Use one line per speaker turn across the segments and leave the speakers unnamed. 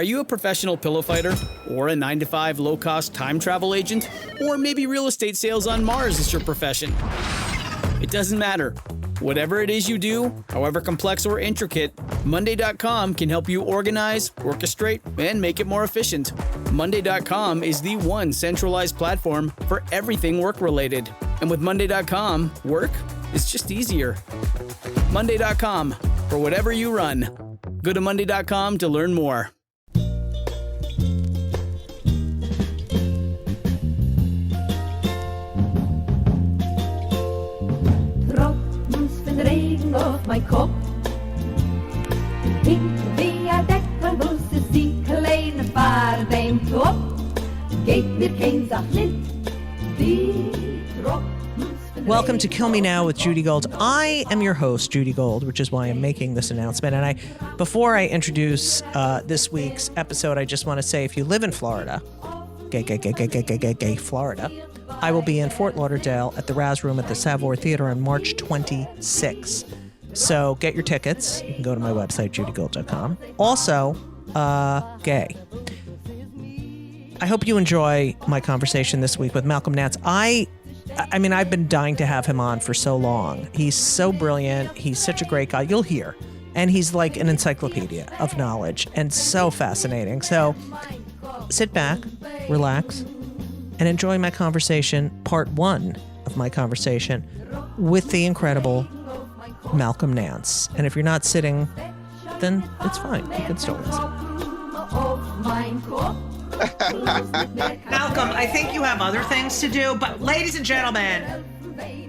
Are you a professional pillow fighter? Or a 9-to-5 low-cost time travel agent? Or maybe real estate sales on Mars is your profession? It doesn't matter. Whatever it is you do, however complex or intricate, Monday.com can help you organize, orchestrate, and make it more efficient. Monday.com is the one centralized platform for everything work-related. And with Monday.com, work is just easier. Monday.com, for whatever you run. Go to Monday.com to learn more.
Regen auf mein Kopf. Hinter der Deckel muss es die kleine Fahrt beim Topf. Geht mir kein Sach nicht, die
Welcome to Kill Me Now with Judy Gold. I am your host, Judy Gold, which is why I'm making this announcement. And before I introduce this week's episode, I just want to say if you live in Florida, Florida, I will be in Fort Lauderdale at the Raz Room at the Savoy Theater on March 26th. So get your tickets. You can go to my website, judygold.com. Also, gay. I hope you enjoy my conversation this week with Malcolm Nance. I mean, I've been dying to have him on for so long. He's so brilliant. He's such a great guy. You'll hear. And he's like an encyclopedia of knowledge and so fascinating. So sit back, relax, and enjoy my conversation, part one of my conversation with the incredible Malcolm Nance. And if you're not sitting, then it's fine. You can still listen. Malcolm, I think you have other things to do, but ladies and gentlemen,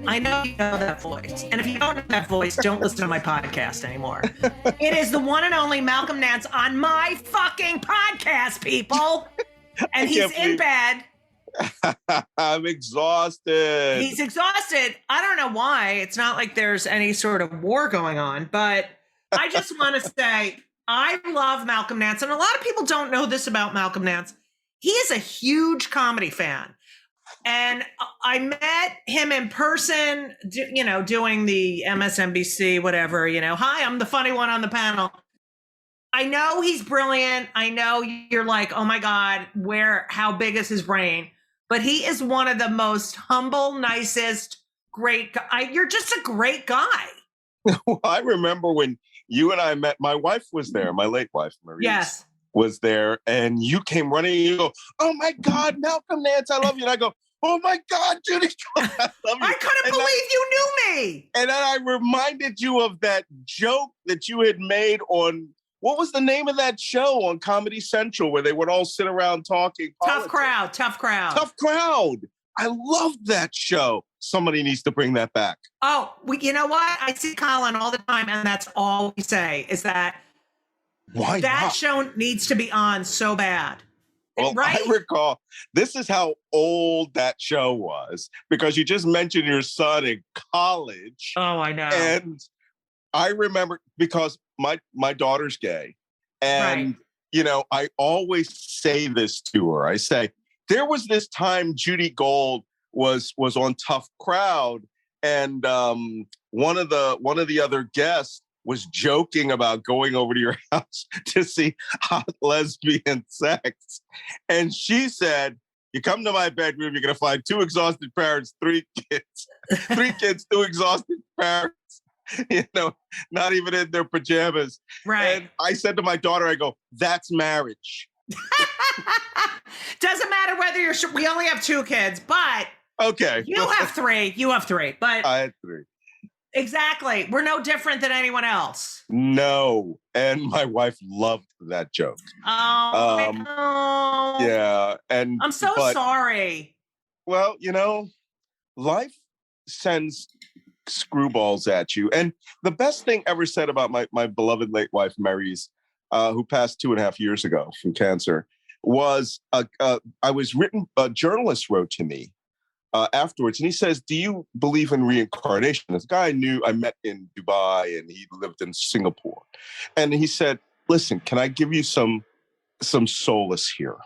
I know you know that voice. And if you don't know that voice, don't listen to my podcast anymore. It is the one and only Malcolm Nance on my fucking podcast, people. And he's in bed.
I'm exhausted.
He's exhausted. I don't know why. It's not like there's any sort of war going on, but I just want to say I love Malcolm Nance. And a lot of people don't know this about Malcolm Nance. He is a huge comedy fan. And I met him in person, doing the MSNBC, whatever, hi, I'm the funny one on the panel. I know he's brilliant. I know you're like, oh my God, how big is his brain? But he is one of the most humble, nicest, great guy. You're just a great guy.
Well, I remember when you and I met, my wife was there, my late wife, Marie.
Yes.
Was there, and you came running, and you go, oh my God, Malcolm Nance, I love you. And I go, oh my God, Judy, I love you.
I couldn't believe you knew me.
And then I reminded you of that joke that you had made on, what was the name of that show on Comedy Central where they would all sit around talking politics?
Tough Crowd.
Tough Crowd. I loved that show. Somebody needs to bring that back.
Oh, you know what? I see Colin all the time, and that's all we say is that that show needs to be on so bad.
Well,
right?
I recall, this is how old that show was, because you just mentioned your son in college.
Oh, I know.
And I remember, because my daughter's gay. And, I always say this to her. I say, there was this time Judy Gold was on Tough Crowd, and one of the other guests was joking about going over to your house to see hot lesbian sex. And she said, you come to my bedroom, you're going to find two exhausted parents, three kids, 2 exhausted parents, not even in their pajamas.
Right.
And I said to my daughter, I go, that's marriage.
Doesn't matter whether we only have 2 kids, but
okay.
You have 3, but
I had 3.
Exactly. We're no different than anyone else.
No. And my wife loved that joke.
Oh, no.
Yeah. And
I'm so sorry.
Well, life sends screwballs at you. And the best thing ever said about my beloved late wife, Mary's, who passed 2.5 years ago from cancer, was a journalist wrote to me afterwards, and he says, do you believe in reincarnation? This guy I met in Dubai, and he lived in Singapore. And he said, listen, can I give you some solace here?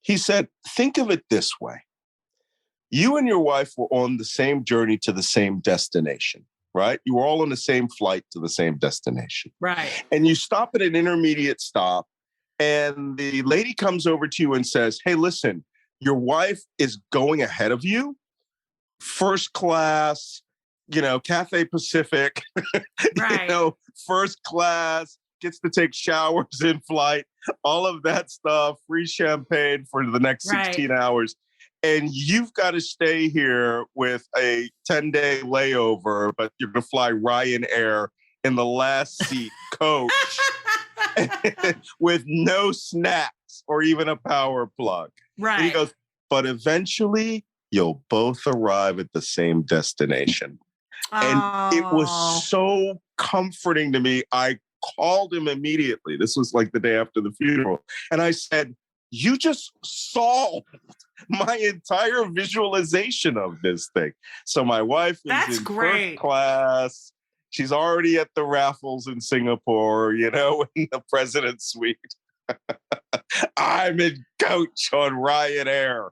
He said, think of it this way. You and your wife were on the same journey to the same destination, right? You were all on the same flight to the same destination.
Right.
And you stop at an intermediate stop, and the lady comes over to you and says, hey, listen, your wife is going ahead of you, first class, Cathay Pacific,
Right.
first class, gets to take showers in flight, all of that stuff, free champagne for the next 16 hours. And you've got to stay here with a 10-day layover, but you're going to fly Ryanair in the last seat coach with no snacks or even a power plug.
Right.
And he goes, but eventually you'll both arrive at the same destination. And it was so comforting to me. I called him immediately. This was like the day after the funeral. And I said, you just solved my entire visualization of this thing. So my wife is in first class. She's already at the raffles in Singapore, in the president's suite. I'm in coach on Ryanair.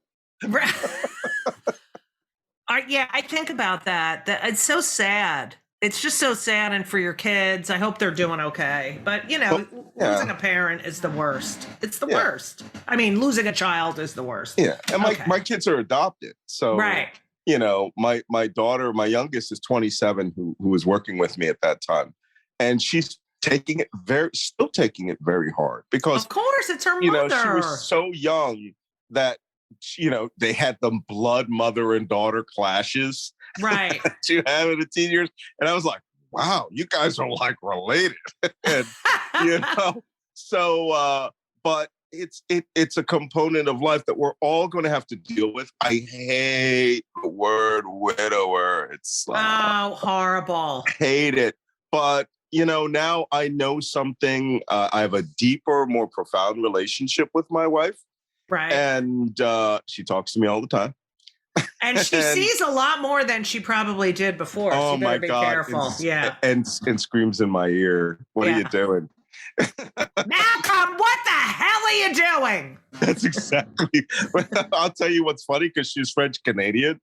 Yeah, I think about that. It's so sad. It's just so sad. And for your kids, I hope they're doing okay. But, losing a parent is the worst. It's the worst. I mean, losing a child is the worst.
Yeah. And my kids are adopted. So, my daughter, my youngest is 27, who was working with me at that time. And she's still taking it very hard because,
of course, it's her mother.
She was so young that, they had the blood mother and daughter clashes.
Right.
To have in the teen years. And I was like, wow, you guys are like related. And, so, but it's a component of life that we're all going to have to deal with. I hate the word widower. It's
horrible.
Hate it. But, now I know something. I have a deeper, more profound relationship with my wife.
Right.
And she talks to me all the time.
And she sees a lot more than she probably did before.
Oh,
so you better be careful.
And screams in my ear. What are you doing?
Malcolm, what the hell are you doing?
That's exactly. I'll tell you what's funny, because she's French Canadian.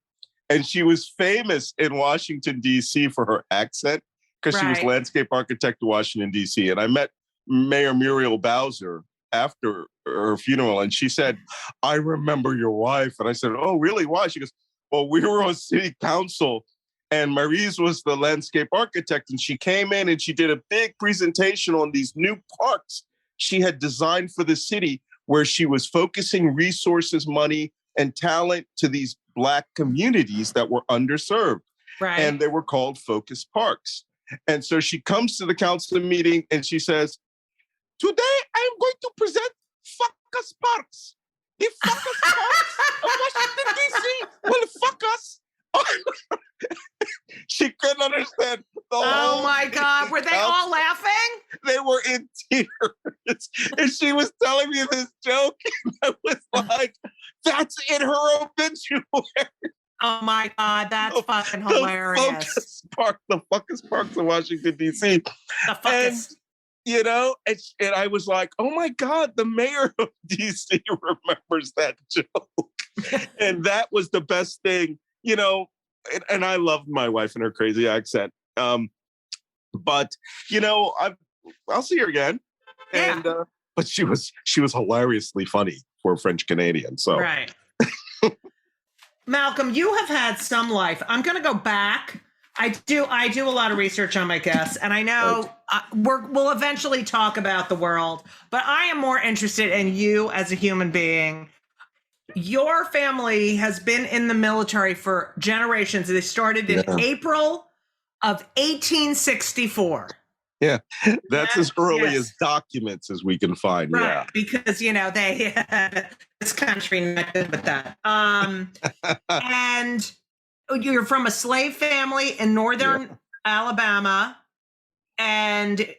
And she was famous in Washington, D.C. for her accent, because she was landscape architect in Washington, D.C. And I met Mayor Muriel Bowser after her funeral, and she said, I remember your wife. And I said, oh, really? Why? She goes, well, we were on city council and Maryse was the landscape architect, and she came in and she did a big presentation on these new parks she had designed for the city, where she was focusing resources, money, and talent to these Black communities that were underserved.
Right.
And they were called focus parks. And so she comes to the council meeting and she says, today I am going to present focus parks. The focus parks of Washington, D.C. will fuck us. She couldn't understand the whole.
Oh my God. Were they all laughing?
They were in tears. And she was telling me this joke. And I was like, that's in her obituary.
Oh my God. That's fucking hilarious.
The focus parks of Washington, D.C.
The focus.
And I was like, oh my God, the mayor of D.C. remembers that joke. And that was the best thing, and I loved my wife and her crazy accent. But, I'll see her again.
Yeah.
And, but she was hilariously funny for a French Canadian. So.
Right. Malcolm, you have had some life. I'm going to go back. I do a lot of research on my guests, and I know we'll eventually talk about the world, but I am more interested in you as a human being. Your family has been in the military for generations. They started in April of 1864.
Yeah, that's as early as documents as we can find.
Right,
yeah,
because they this country not good with that. And you're from a slave family in northern Alabama, and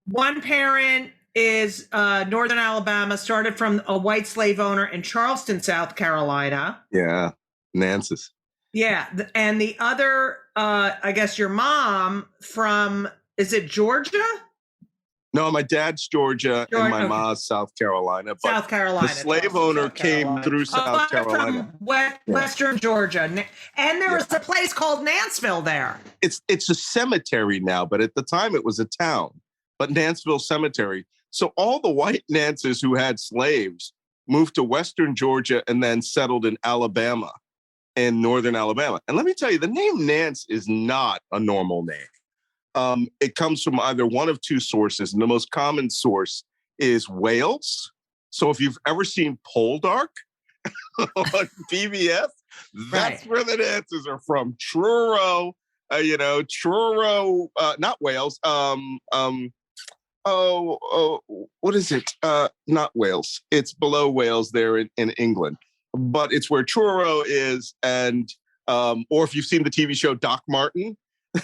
one parent is northern Alabama, started from a white slave owner in Charleston, South Carolina.
Yeah, Nance's.
Yeah, and the other, I guess your mom from, is it Georgia?
No, my dad's Georgia and my mom's South Carolina. But
South Carolina.
The slave owner came through South Carolina.
Western Georgia. And there was a place called Nanceville there.
It's a cemetery now, but at the time it was a town. But Nanceville Cemetery. So all the white Nances who had slaves moved to Western Georgia and then settled in Alabama and Northern Alabama. And let me tell you, the name Nance is not a normal name. It comes from either one of two sources. And the most common source is Wales. So if you've ever seen Poldark on PBS, that's where the Nances are from. Truro, Truro, not Wales. What is it? Not Wales. It's below Wales there in England. But it's where Truro is. And, or if you've seen the TV show Doc Martin,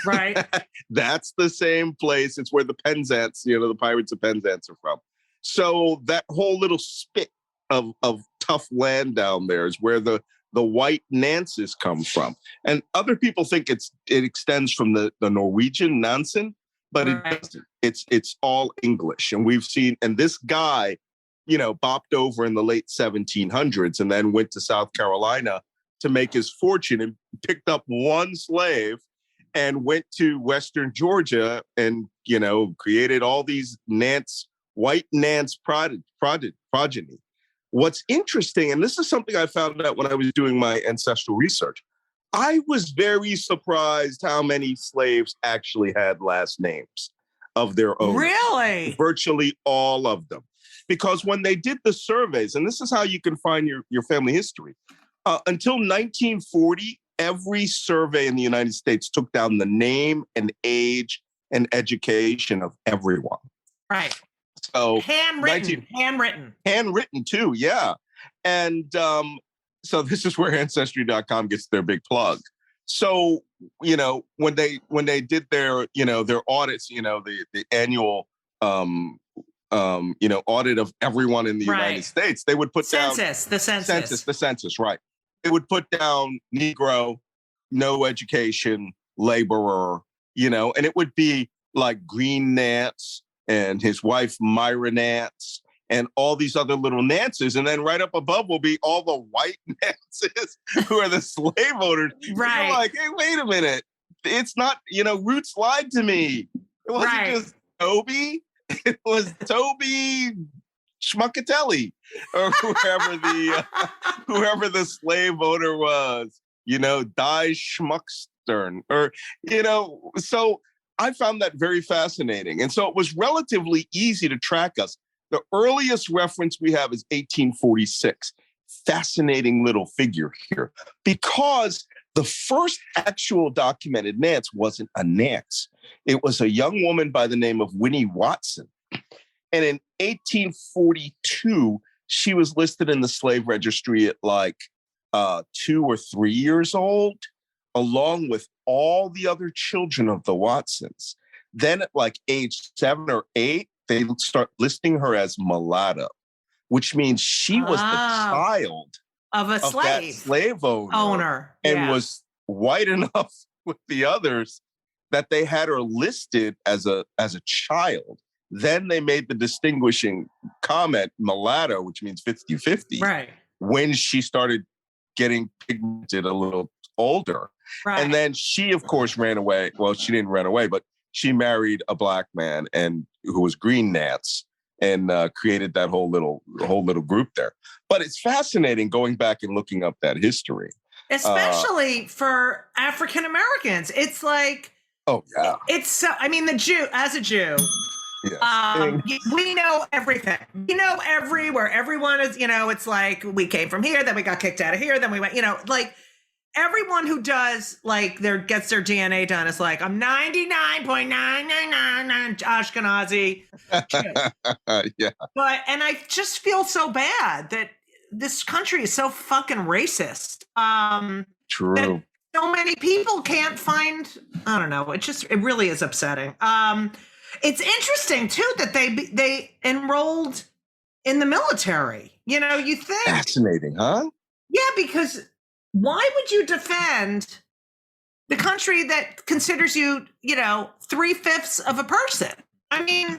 right?
That's the same place. It's where the Penzance, the Pirates of Penzance are from. So that whole little spit of tough land down there is where the white Nances come from. And other people think it extends from the Norwegian Nansen, but it doesn't. It's all English. And we've seen, and this guy, bopped over in the late 1700s and then went to South Carolina to make his fortune and picked up one slave and went to Western Georgia and, created all these white Nance progeny. What's interesting, and this is something I found out when I was doing my ancestral research, I was very surprised how many slaves actually had last names of their own.
Really?
Virtually all of them. Because when they did the surveys, and this is how you can find your family history, until 1940, every survey in the United States took down the name and age and education of everyone.
Right.
So
handwritten
too, yeah. And so this is where Ancestry.com gets their big plug. So, when they did their, their audits, the annual audit of everyone in the United States, they would put down
the census,
right. They would put down Negro, no education, laborer, and it would be like Green Nance and his wife, Myra Nance, and all these other little Nances. And then right up above will be all the white Nances who are the slave owners.
Right.
You're like, hey, wait a minute. It's not, Roots lied to me. It wasn't just Toby. It was Toby Schmuckatelli or whoever the slave owner was, Die Schmuckstern or, so I found that very fascinating. And so it was relatively easy to track us. The earliest reference we have is 1846. Fascinating little figure here because the first actual documented Nance wasn't a Nance. It was a young woman by the name of Winnie Watson. And in 1842, she was listed in the slave registry at like 2 or 3 years old, along with all the other children of the Watsons. Then at like age 7 or 8, they start listing her as mulatto, which means she was the child
of a
that slave owner and was white enough with the others that they had her listed as a child. Then they made the distinguishing comment, mulatto, which means 50-50,
right,
when she started getting pigmented a little older.
Right.
And then she, of course, ran away. Well, she didn't run away, but she married a black man and who was Green Nance and created that whole little group there. But it's fascinating going back and looking up that history.
Especially for African Americans. It's like,
oh, yeah.
It's so, as a Jew,
yes.
We know everything. We know where everyone is, it's like we came from here, then we got kicked out of here, then we went, like everyone who does gets their DNA done is like, I'm 99.999 Ashkenazi.
Yeah.
And I just feel so bad that this country is so fucking racist.
True.
So many people can't find, I don't know. It really is upsetting. It's interesting too that they enrolled in the military. You think
fascinating, huh?
Yeah, because why would you defend the country that considers you, 3/5 of a person? I mean,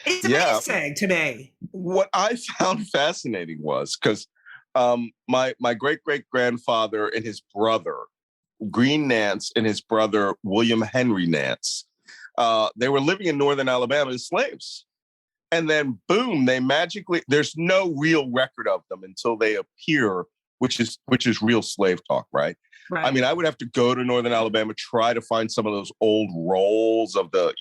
it's amazing to me.
What I found fascinating was because my great-great-grandfather and his brother, Green Nance, and his brother, William Henry Nance, they were living in northern Alabama as slaves. And then boom, they magically, there's no real record of them until they appear, which is real slave talk, right?
Right.
I mean, I would have to go to Northern Alabama, try to find some of those old rolls of the,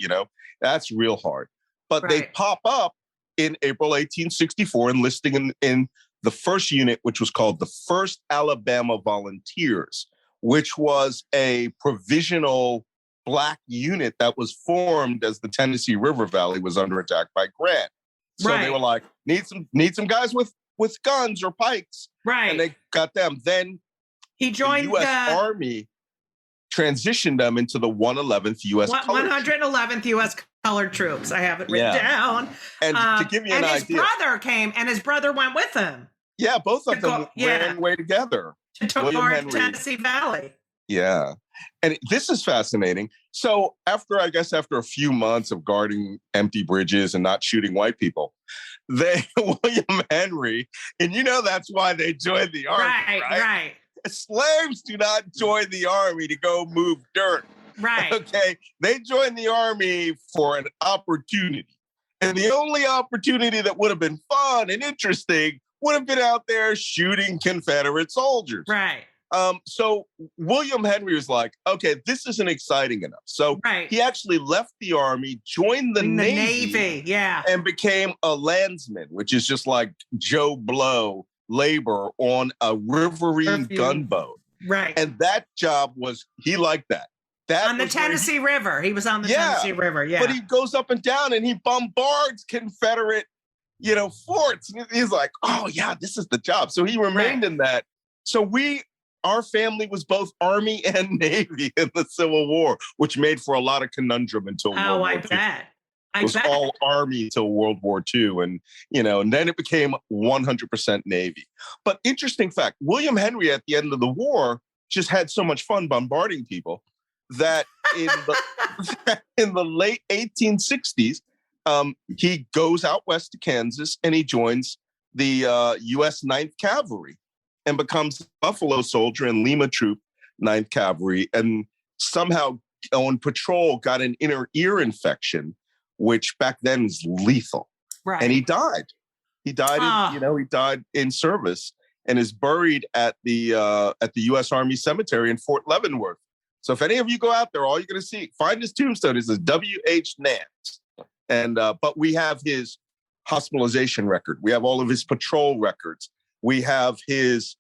that's real hard. But they pop up in April 1864, enlisting in the first unit, which was called the 1st Alabama Volunteers, which was a provisional Black unit that was formed as the Tennessee River Valley was under attack by Grant. So they were like, need some guys with guns or pikes.
Right.
And they got them. Then
he joined
the U.S. Army transitioned them into the 111th U.S.
111th U.S. Colored Troops. I have it written down.
And to give you an idea.
And his brother came, and his brother went with him.
Yeah, both of them ran away together.
To Tennessee Valley.
Yeah. And this is fascinating. So after a few months of guarding empty bridges and not shooting white people, William Henry, and that's why they joined the army, right? Slaves do not join the army to go move dirt.
Right.
Okay. They joined the army for an opportunity. And the only opportunity that would have been fun and interesting would have been out there shooting Confederate soldiers.
Right.
So William Henry was like, okay, this isn't exciting enough. So he actually left the army, joined the Navy, and became a landsman, which is just like Joe Blow labor on a riverine gunboat.
Right.
And that job he liked that.
On the Tennessee River. He was on the Tennessee River,
But he goes up and down and he bombards Confederate, forts. And he's like, oh yeah, this is the job. So he remained in that. So our family was both Army and Navy in the Civil War, which made for a lot of conundrum until World War II. It was all Army till World War II. And, and then it became 100% Navy. But interesting fact, William Henry at the end of the war just had so much fun bombarding people that in the late 1860s, he goes out west to Kansas and he joins the U.S. 9th Cavalry and becomes a Buffalo Soldier and Lima Troop 9th Cavalry, and somehow on patrol got an inner ear infection, which back then is lethal.
Right.
And he died. He died in service and is buried at the U.S. Army Cemetery in Fort Leavenworth. So if any of you go out there, all you're going to find his tombstone is W.H. Nance. And but we have his hospitalization record. We have all of his patrol records. We have his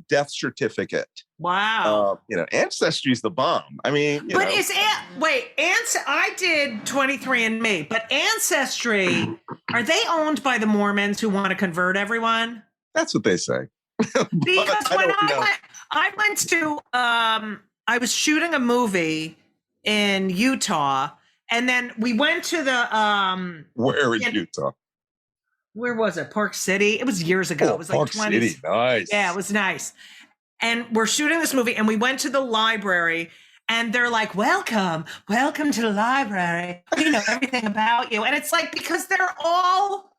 death certificate.
Wow.
Ancestry is the bomb. I mean,
I did 23andMe, but Ancestry, are they owned by the Mormons who want to convert everyone?
That's what they say.
Because when I went to, I was shooting a movie in Utah, and then we went to the
where in Utah?
Where was it? Park City. It was years ago. It was like
Park
20.
City. Nice.
Yeah, it was nice. And we're shooting this movie, and we went to the library, and they're like, welcome to the library. We know everything about you. And it's like, because they're all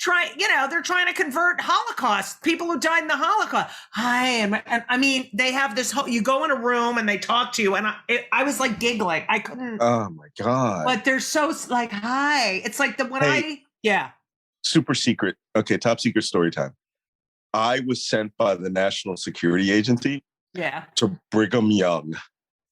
they're trying to convert Holocaust, people who died in the Holocaust. And I mean, they have this whole, you go in a room and they talk to you, and I was like giggling. I couldn't.
Oh my God.
But they're so like, hi. It's like
super secret. Okay, top secret story time. I was sent by the National Security Agency to Brigham Young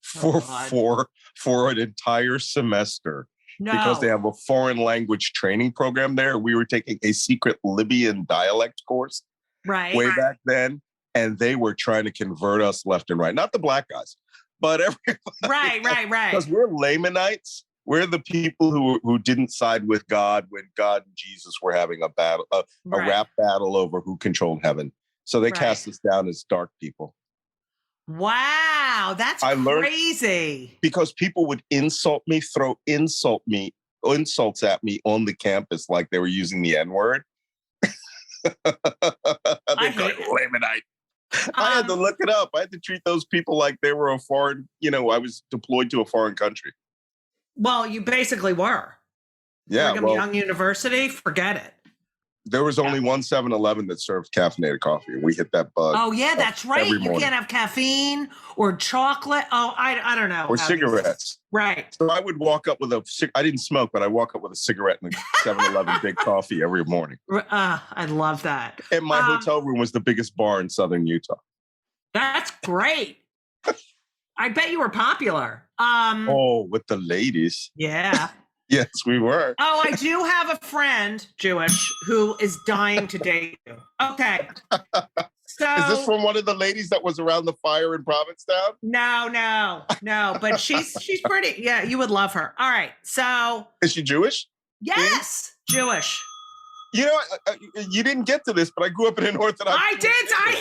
for an entire semester because they have a foreign language training program there. We were taking a secret Libyan dialect course way back then, and they were trying to convert us left and right. Not the black guys, but everybody.
Right.
Because we're Lamanites. We're the people who didn't side with God when God and Jesus were having a battle, a rap battle over who controlled heaven. So they cast us down as dark people.
Wow, that's crazy.
Because people would insult me, throw insults at me on the campus like they were using the N-word. I hate Lamanite. I had to look it up. I had to treat those people like they were a foreign, I was deployed to a foreign country.
Well, you basically were.
Yeah.
Brigham Young University, forget it.
There was only one 7-Eleven that served caffeinated coffee, and we hit that bug.
Oh yeah, that's right. You can't have caffeine or chocolate. Oh, I don't know.
Or cigarettes.
Right.
So I would walk up with I didn't smoke, but I walk up with a cigarette and a 7-Eleven big coffee every morning.
I love that.
And my hotel room was the biggest bar in southern Utah.
That's great. I bet you were popular.
With the ladies.
Yeah.
Yes, we were.
Oh, I do have a friend, Jewish, who is dying to date you. Okay. So
is this from one of the ladies that was around the fire in Provincetown?
No. But she's pretty. Yeah, you would love her. All right. So
is she Jewish?
Yes, Jewish.
You know, you didn't get to this, but I grew up in an Orthodox.
I did. I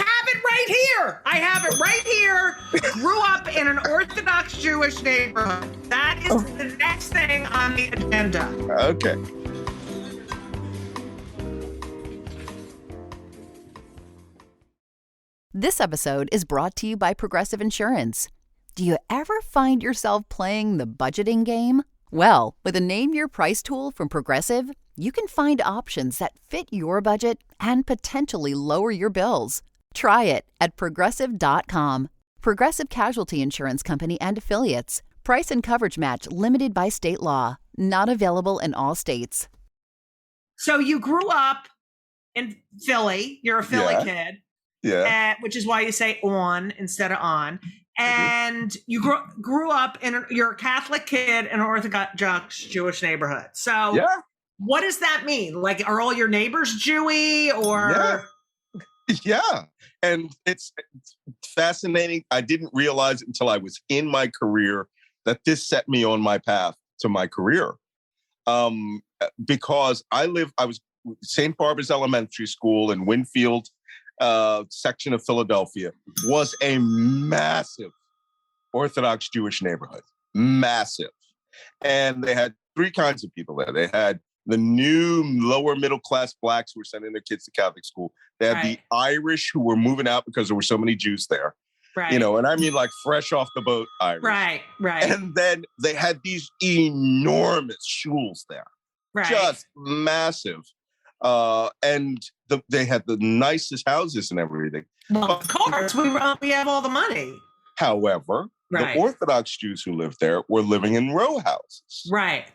have it right here. Grew up in an Orthodox Jewish neighborhood. That is the next thing on the agenda.
Okay.
This episode is brought to you by Progressive Insurance. Do you ever find yourself playing the budgeting game? Well, with a Name Your Price tool from Progressive, you can find options that fit your budget and potentially lower your bills. Try it at Progressive.com. Progressive Casualty Insurance Company and Affiliates. Price and coverage match limited by state law. Not available in all states.
So you grew up in Philly. You're a Philly kid.
Yeah.
Which is why you say on instead of on. And you grew up you're a Catholic kid in an Orthodox Jewish neighborhood. So what does that mean? Like, are all your neighbors Jewy or?
Yeah. And it's fascinating. I didn't realize it until I was in my career that this set me on my path to my career. Because I was St. Barbara's Elementary School in Winfield, section of Philadelphia, was a massive Orthodox Jewish neighborhood. Massive. And they had three kinds of people there. They had the new lower middle class blacks who were sending their kids to Catholic school. They had the Irish who were moving out because there were so many Jews there.
Right.
You know, and I mean like fresh off the boat Irish.
Right.
And then they had these enormous shuls there.
Right.
Just massive. And they had the nicest houses and everything.
Well, of course, we have all the money.
However, the Orthodox Jews who lived there were living in row houses.
Right.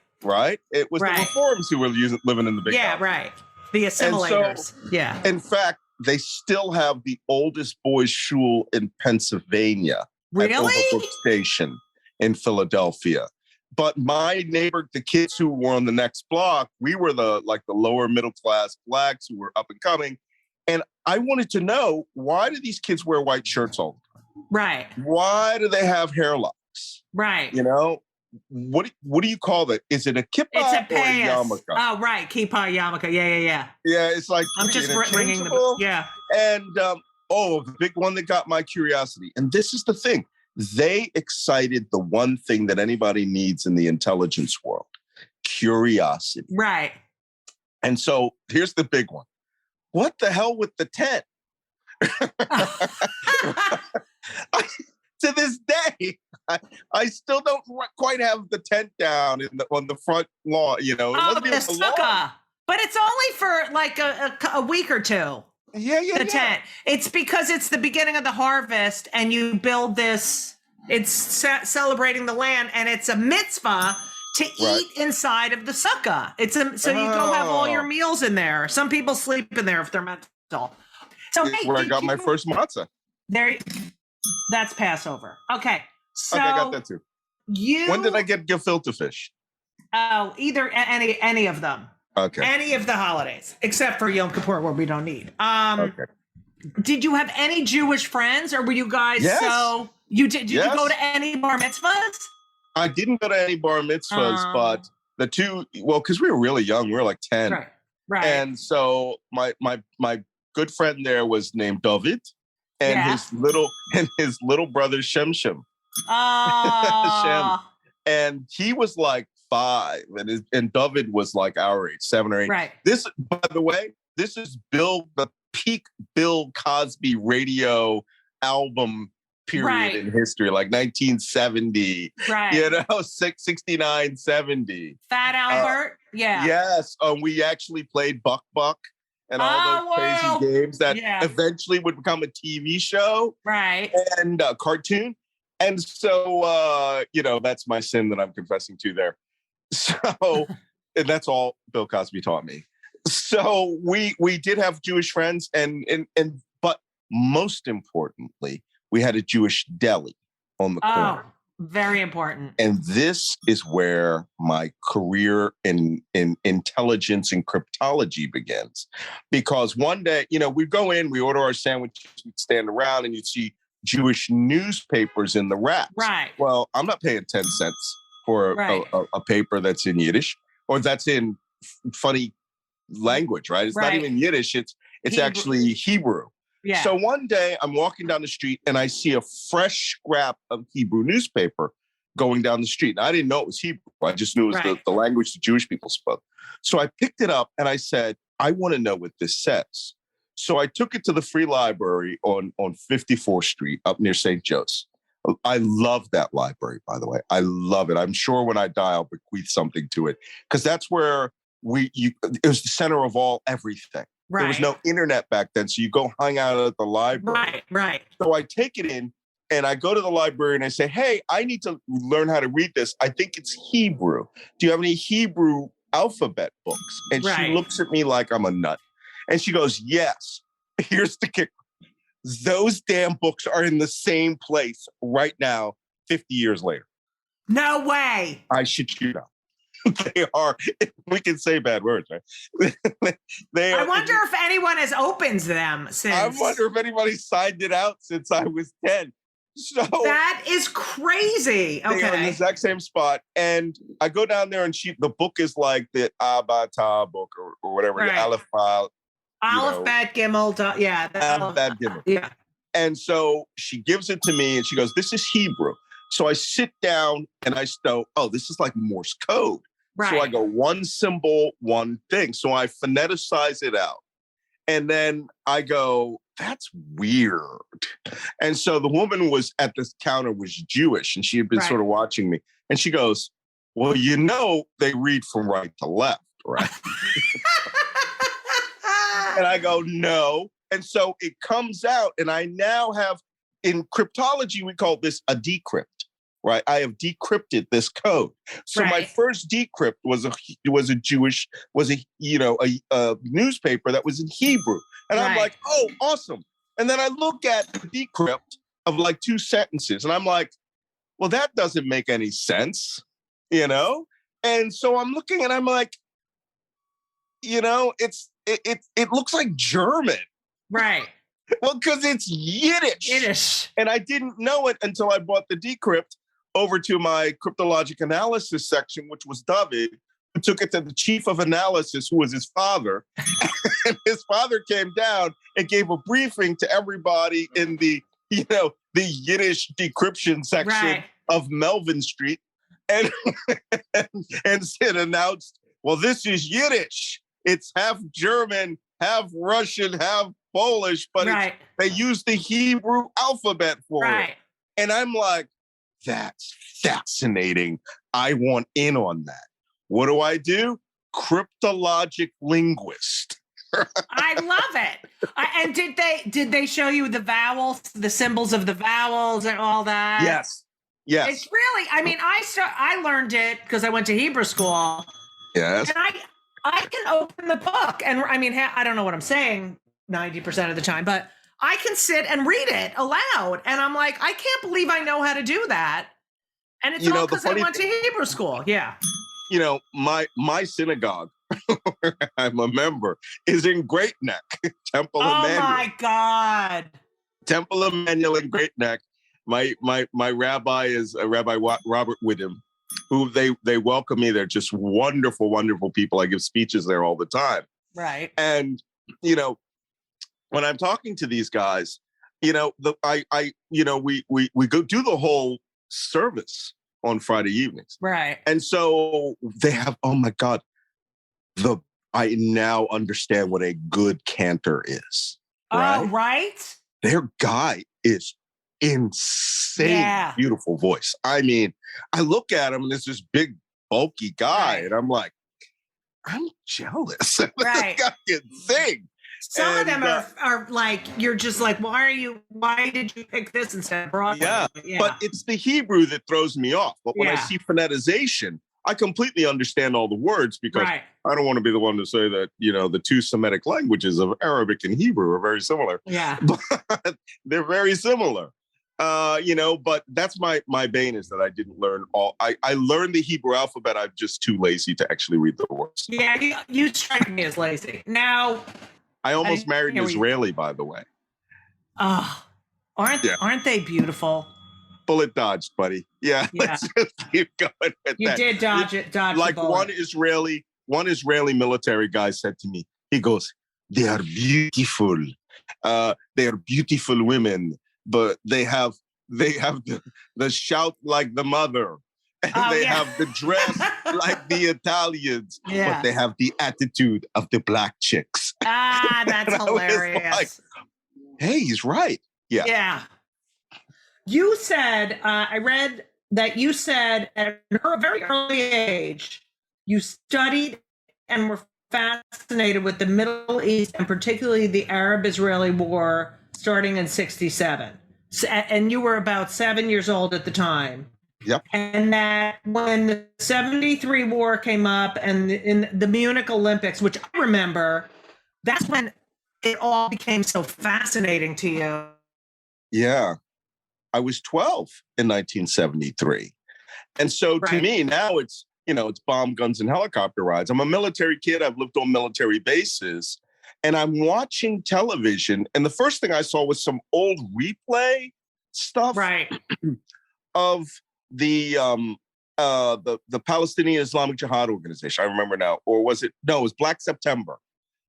It was the Reforms who were living in the big houses.
Right. The assimilators.
So, in fact, they still have the oldest boys' shul in Pennsylvania.
Really?
At Overbrook Station in Philadelphia. But my neighbor, the kids who were on the next block, we were the lower middle class blacks who were up and coming. And I wanted to know, why do these kids wear white shirts all the time?
Right.
Why do they have hair locks?
Right.
You know, what do you call that? Is it a kippah
or a
yarmulke?
Oh, right. Kippah, yarmulke. Yeah.
Yeah, it's like
I'm just bringing the
And the big one that got my curiosity. And this is the thing. They excited the one thing that anybody needs in the intelligence world: curiosity.
Right.
And so here's the big one. What the hell with the tent? To this day, I still don't quite have the tent down on the front lawn. You know,
the sukkah. But it's only for like a week or two.
The
tent. It's because it's the beginning of the harvest, and you build this. It's celebrating the land, and it's a mitzvah to eat inside of the sukkah. So you go have all your meals in there. Some people sleep in there if they're mental. So
where I got my first matzah.
That's Passover. Okay. So
I got that too. When did I get gefilte fish?
Oh, either any of them.
Okay.
Any of the holidays, except for Yom Kippur, where we don't need. Okay. Did you have any Jewish friends, or were you guys you did you go to any bar mitzvahs?
I didn't go to any bar mitzvahs, but the two, because we were really young, we were like 10.
Right.
And so my good friend there was named David, and his little brother Shemshem. Shem. And he was like 5, and David was like our age, 7 or 8.
Right.
This, by the way, this is the peak Bill Cosby radio album period in history, like 1970.
Right.
You know, 69, 70.
Fat Albert.
Yes. We actually played Buck Buck, and all those crazy games that eventually would become a TV show,
right?
And a cartoon. And so, that's my sin that I'm confessing to there. So, and that's all Bill Cosby taught me. So we did have Jewish friends, but most importantly, we had a Jewish deli on the corner.
Very important.
And this is where my career in intelligence and cryptology begins. Because one day, we'd go in, we order our sandwiches, we'd stand around, and you'd see Jewish newspapers in the racks.
Right.
Well, I'm not paying 10 cents for a paper that's in Yiddish or that's in funny language, right? It's not even Yiddish. It's Hebrew. Actually Hebrew.
Yeah.
So one day I'm walking down the street and I see a fresh scrap of Hebrew newspaper going down the street. And I didn't know it was Hebrew. I just knew it was the language the Jewish people spoke. So I picked it up and I said, I want to know what this says. So I took it to the free library on 54th Street up near St. Joe's. I love that library, by the way. I love it. I'm sure when I die, I'll bequeath something to it because that's where it was the center of everything. Right. There was no internet back then, so you go hang out at the library.
Right.
So I take it in, and I go to the library, and I say, hey, I need to learn how to read this. I think it's Hebrew. Do you have any Hebrew alphabet books? And she looks at me like I'm a nut. And she goes, yes. Here's the kicker. Those damn books are in the same place right now, 50 years later.
No way.
I shit you not. They are. We can say bad words, right? They are.
I wonder if anyone has opened them since.
I wonder if anybody signed it out since I was 10. So
that is crazy. Okay.
They are in the exact same spot. And I go down there and the book is like the Abata book or whatever, the Aleph file.
Aleph, Bet, Gimel.
Aleph, Bet, Gimel.
Yeah.
And so she gives it to me and she goes, this is Hebrew. So I sit down and I go, this is like Morse code. Right. So I go one symbol, one thing. So I phoneticize it out. And then I go, that's weird. And so the woman was at the counter was Jewish and she had been sort of watching me. And she goes, well, they read from right to left, right? And I go, no. And so it comes out and I now have, in cryptology, we call this a decrypt. Right, I have decrypted this code. So my first decrypt was a newspaper that was in Hebrew, and I'm like, oh, awesome. And then I look at the decrypt of like 2 sentences, and I'm like, well, that doesn't make any sense, And so I'm looking, and I'm like, it looks like German,
right?
Well, because it's Yiddish, and I didn't know it until I bought the decrypt over to my cryptologic analysis section, which was David, who took it to the chief of analysis, who was his father. And his father came down and gave a briefing to everybody in the Yiddish decryption section of Melvin Street. And and announced, well, this is Yiddish. It's half German, half Russian, half Polish, but they use the Hebrew alphabet for it. And I'm like, that's fascinating. I want in on that. What do? Cryptologic linguist.
I love it. And did they show you the vowels, the symbols of the vowels and all that?
Yes.
It's really, I learned it because I went to Hebrew school.
Yes.
And I can open the book and I don't know what I'm saying 90% of the time, but I can sit and read it aloud. And I'm like, I can't believe I know how to do that. And it's all because I went to Hebrew school. Yeah.
My synagogue, I'm a member, is in Great Neck, Temple Emmanuel.
Oh my God.
Temple Emmanuel in Great Neck. My rabbi is Rabbi Robert Whittam, who they welcome me. They're just wonderful, wonderful people. I give speeches there all the time.
Right.
And, when I'm talking to these guys, we go do the whole service on Friday evenings.
Right.
And so they have, oh my God, I now understand what a good cantor is. Right?
Oh, right.
Their guy is insane, beautiful voice. I mean, I look at him and there's this big, bulky guy, and I'm like, I'm jealous.
Right.
This guy can sing.
Some of them are like, you're just like, why did you pick this instead of Broadway?
Yeah, but it's the Hebrew that throws me off. But when I see phonetization, I completely understand all the words because I don't want to be the one to say that, the two Semitic languages of Arabic and Hebrew are very similar.
Yeah.
But they're very similar. But that's my bane is that I didn't learn I learned the Hebrew alphabet. I'm just too lazy to actually read the words.
Yeah, you strike me as lazy. Now,
I almost married an Israeli, by the way.
Oh, aren't they beautiful?
Bullet dodged, buddy. Yeah. Let's just keep going with that.
You did dodge
like
the bullet.
one Israeli military guy said to me, he goes, they are beautiful. They are beautiful women, but they have the shout like the mother. And they have the dress like the Italians, but they have the attitude of the black chicks.
Ah, that's hilarious.
Like, hey, he's right. Yeah.
Yeah. You said, I read that you said at a very early age, you studied and were fascinated with the Middle East and particularly the Arab-Israeli War starting in 1967. And you were about 7 years old at the time.
Yep.
And that when the 1973 war came up and in the Munich Olympics, which I remember, that's when it all became so fascinating to you.
Yeah. I was 12 in 1973. And so to me now it's bomb, guns, and helicopter rides. I'm a military kid. I've lived on military bases and I'm watching television. And the first thing I saw was some old replay stuff of the Palestinian Islamic Jihad organization. I remember now. Or was it? No, it was Black September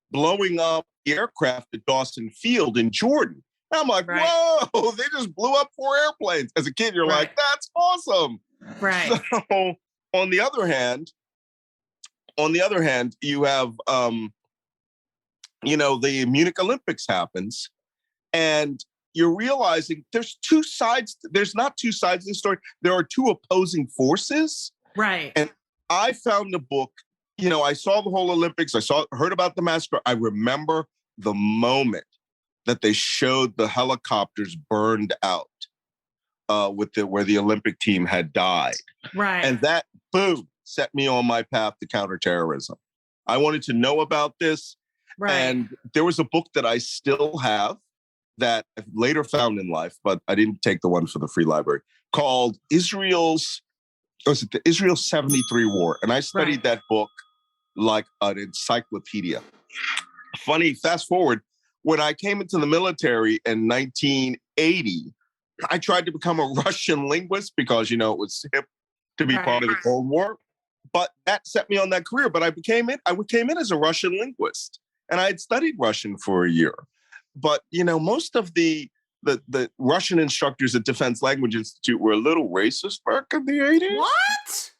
blowing up the aircraft at Dawson Field in Jordan. And I'm like, whoa, they just blew up 4 airplanes. As a kid, you're like, that's awesome.
Right.
So on the other hand, you have, the Munich Olympics happens and you're realizing there's 2 sides. There's not 2 sides of the story. There are 2 opposing forces.
Right.
And I found a book, I saw the whole Olympics. Heard about the massacre. I remember the moment that they showed the helicopters burned out where the Olympic team had died.
Right.
And that, boom, set me on my path to counterterrorism. I wanted to know about this.
Right.
And there was a book that I still have that I later found in life, but I didn't take the one for the free library, called Israel 73 War. And I studied that book like an encyclopedia. Funny, fast forward, when I came into the military in 1980, I tried to become a Russian linguist because, it was hip to be part of the Cold War. But that set me on that career. But I came in as a Russian linguist. And I had studied Russian for a year. But, most of the Russian instructors at Defense Language Institute were a little racist back in the 80s.
What?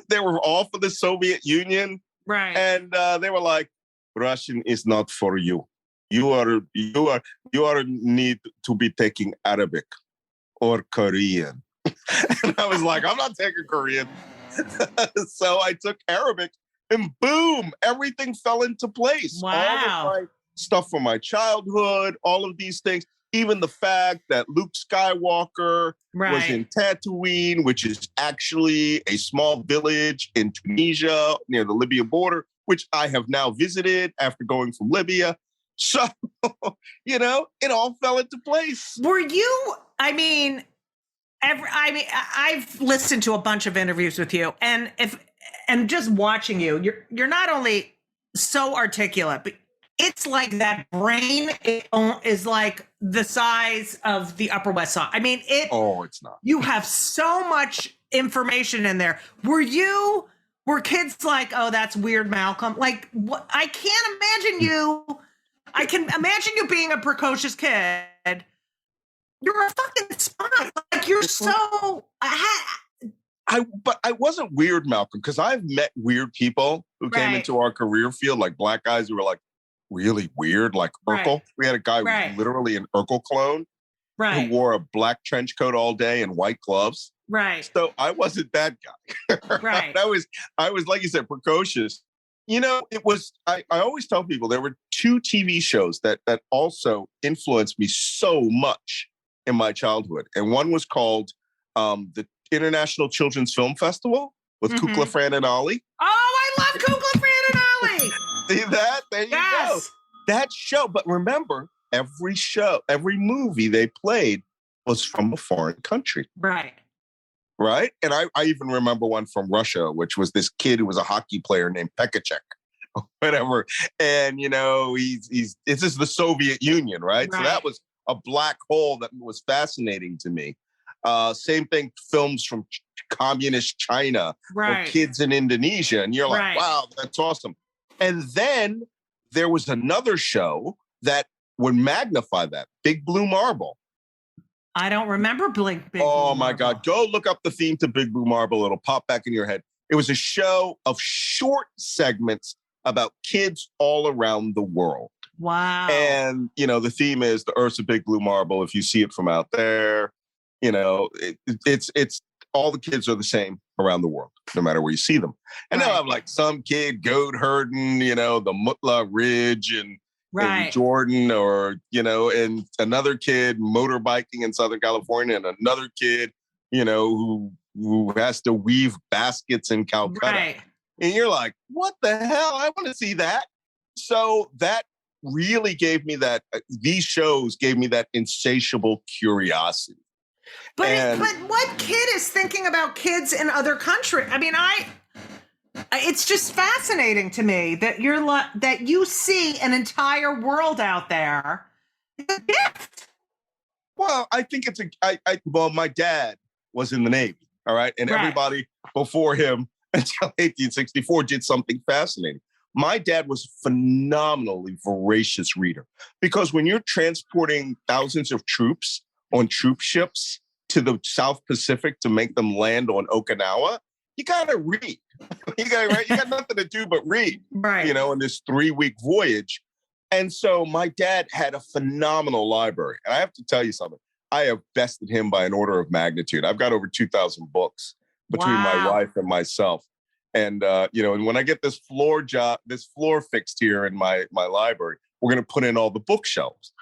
They were all for the Soviet Union.
Right.
And they were like, Russian is not for you. You are need to be taking Arabic or Korean. And I was like, I'm not taking Korean. So I took Arabic and boom, everything fell into place.
Wow.
All of my stuff from my childhood, all of these things, even the fact that Luke Skywalker was in Tatooine, which is actually a small village in Tunisia near the Libya border, which I have now visited after going from Libya. So, it all fell into place.
Were you, I've listened to a bunch of interviews with you and just watching you, you're not only so articulate, but it's like that brain is like the size of the Upper West Side.
It's not. You
have so much information in there. Were kids like, oh, that's weird, Malcolm? Like, what? I can imagine you being a precocious kid. You're a fucking spy. Like, you're so...
But I wasn't weird, Malcolm, because I've met weird people who came into our career field, like black guys who were like really weird, like Urkel. We had a guy who was literally an Urkel clone who wore a black trench coat all day and white gloves.
Right.
So I wasn't that guy.
Right.
I was, like you said, precocious. it was, I always tell people there were two TV shows that also influenced me so much in my childhood. And one was called the International Children's Film Festival with Kukla, Fran, and Ollie.
Oh, I love Kukla, Fran, and Ollie.
See that? There you go. That show. But remember, every movie they played was from a foreign country.
Right.
Right? And I even remember one from Russia, which was this kid who was a hockey player named Pekachek, or whatever. And, this is the Soviet Union, right? So that was a black hole that was fascinating to me. Same thing, films from communist China or kids in Indonesia. And you're like, wow, that's awesome. And then there was another show that would magnify that, Big Blue Marble.
I don't remember Big
Oh,
Blue
my
Marble.
God. Go look up the theme to Big Blue Marble. It'll pop back in your head. It was a show of short segments about kids all around the world.
Wow.
And, the theme is the Earth's a big blue marble. If you see it from out there, it's all the kids are the same around the world, no matter where you see them. And they'll have like some kid goat herding, the Mutla Ridge and Jordan, or, and another kid motorbiking in Southern California, and another kid, who has to weave baskets in Calcutta. Right. And you're like, what the hell? I want to see that. So that really gave me that, these shows gave me that insatiable curiosity.
But what kid is thinking about kids in other countries? I mean, it's just fascinating to me that that you see an entire world out there. It's a gift.
Well, I think it's my dad was in the Navy, all right? And everybody before him until 1864 did something fascinating. My dad was a phenomenally voracious reader, because when you're transporting thousands of troops on troop ships to the South Pacific to make them land on Okinawa, you gotta read. You got nothing to do but read. Right. In this 3-week voyage. And so my dad had a phenomenal library. And I have to tell you something. I have bested him by an order of magnitude. I've got over 2,000 books between my wife and myself. And and when I get this floor fixed here in my library, we're gonna put in all the bookshelves.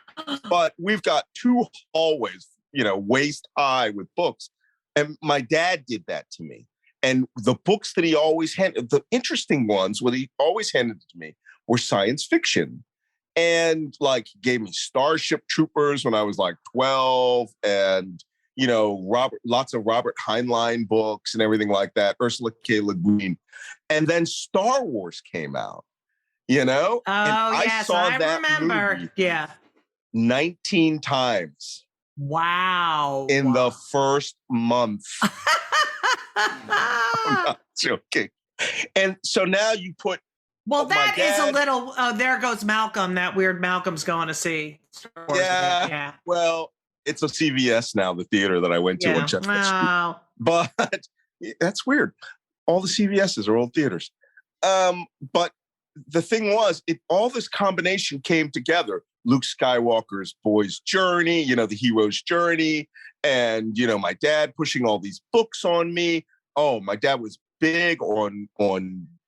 But we've got 2 hallways, waist high with books. And my dad did that to me. And the books that he always handed, the interesting ones, what he always handed to me were science fiction. And like, he gave me Starship Troopers when I was like 12, and, lots of Robert Heinlein books and everything like that, Ursula K. Le Guin. And then Star Wars came out,
Oh,
and
yes, I remember.
Movie
yeah.
19 times.
Wow.
In the first month. I'm not joking. And so now you put.
Well, that is a little. There goes Malcolm. That weird Malcolm's going to see.
Yeah. Well, it's a CVS now, the theater that I went to.
Wow.
But that's weird. All the CVSs are old theaters. But the thing was, all this combination came together. Luke Skywalker's boy's journey, the hero's journey, and my dad pushing all these books on me. Oh, my dad was big on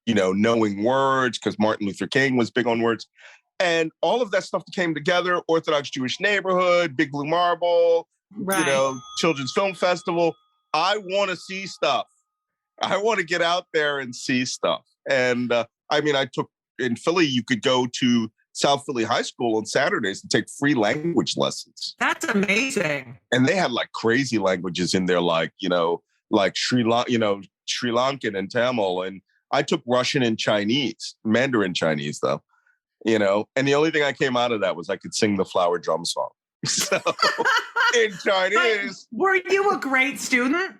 knowing words, because Martin Luther King was big on words, and all of that stuff came together. Orthodox Jewish Neighborhood, Big Blue Marble, Children's Film Festival. I want to see stuff. I want to get out there and see stuff. And I took in Philly. You could go to South Philly High School on Saturdays and take free language lessons.
That's amazing.
And they had like crazy languages in there, like Sri Lankan and Tamil. And I took Russian and Chinese, Mandarin Chinese though, and the only thing I came out of that was I could sing the Flower Drum song. So in Chinese.
But were you a great student?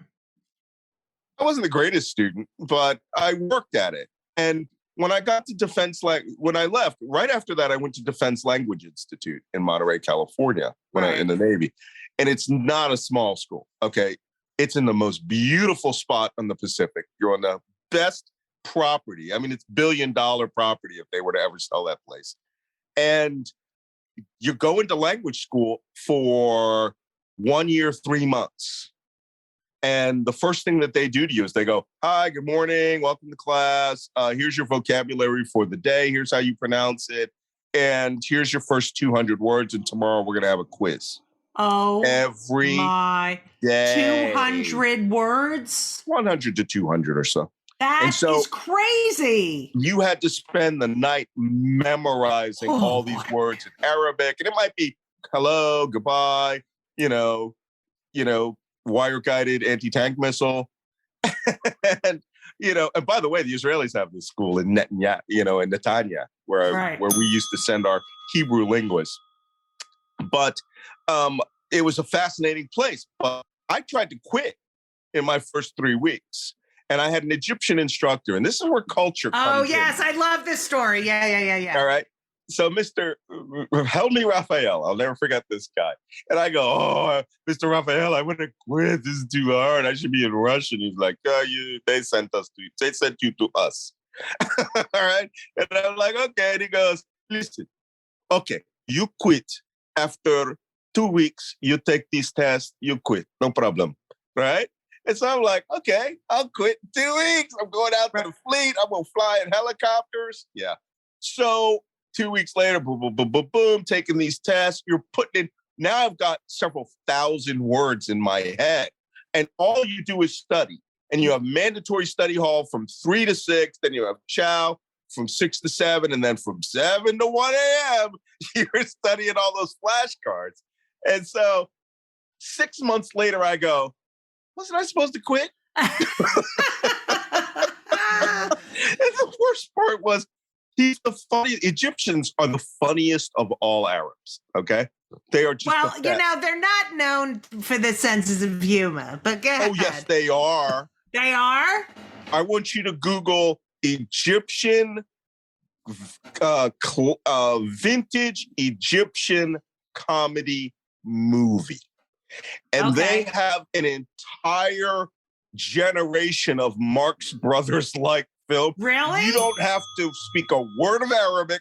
I wasn't the greatest student, but I worked at it. And when I got to when I left, right after that, I went to Defense Language Institute in Monterey, California, when I in the Navy. And it's not a small school, okay? It's in the most beautiful spot on the Pacific. You're on the best property. It's $1 billion property if they were to ever sell that place. And you go into language school for 1 year, 3 months. And the first thing that they do to you is they go, hi, good morning, welcome to class. Here's your vocabulary for the day. Here's how you pronounce it. And here's your first 200 words. And tomorrow we're going to have a quiz.
Oh,
every
my.
day.
200 words?
100 to 200 or so.
That is crazy.
You had to spend the night memorizing all these words in Arabic. And it might be hello, goodbye, wire-guided anti-tank missile. and by the way, the Israelis have this school in Netanyahu, in Netanya, where we used to send our Hebrew linguists. But it was a fascinating place. But I tried to quit in my first 3 weeks. And I had an Egyptian instructor, and this is where culture comes in.
Oh, yes, I love this story. Yeah.
All right. So Mr. Helmi Raphael, I'll never forget this guy. And I go, Mr. Raphael, I want to quit. This is too hard. I should be in Russian. He's like, they sent you to us. All right. And I'm like, okay. And he goes, listen, okay, you quit. After 2 weeks, you take this test, you quit. No problem. Right? And so I'm like, okay, I'll quit in 2 weeks. I'm going out to the fleet. I'm going to fly in helicopters. Yeah. So 2 weeks later, boom, boom, boom, boom, boom, taking these tests. You're putting in, now I've got several thousand words in my head. And all you do is study. And you have mandatory study hall from 3 to 6. Then you have chow from 6 to 7. And then from 7 to 1 a.m., you're studying all those flashcards. And so 6 months later, I go, wasn't I supposed to quit? And the worst part was, Egyptians are the funniest of all Arabs, okay? They are just
they're not known for the senses of humor, but go ahead.
Oh, yes, they are.
They are?
I want you to Google Egyptian, vintage Egyptian comedy movie. And they have an entire generation of Marx Brothers-like film.
Really?
You don't have to speak a word of Arabic.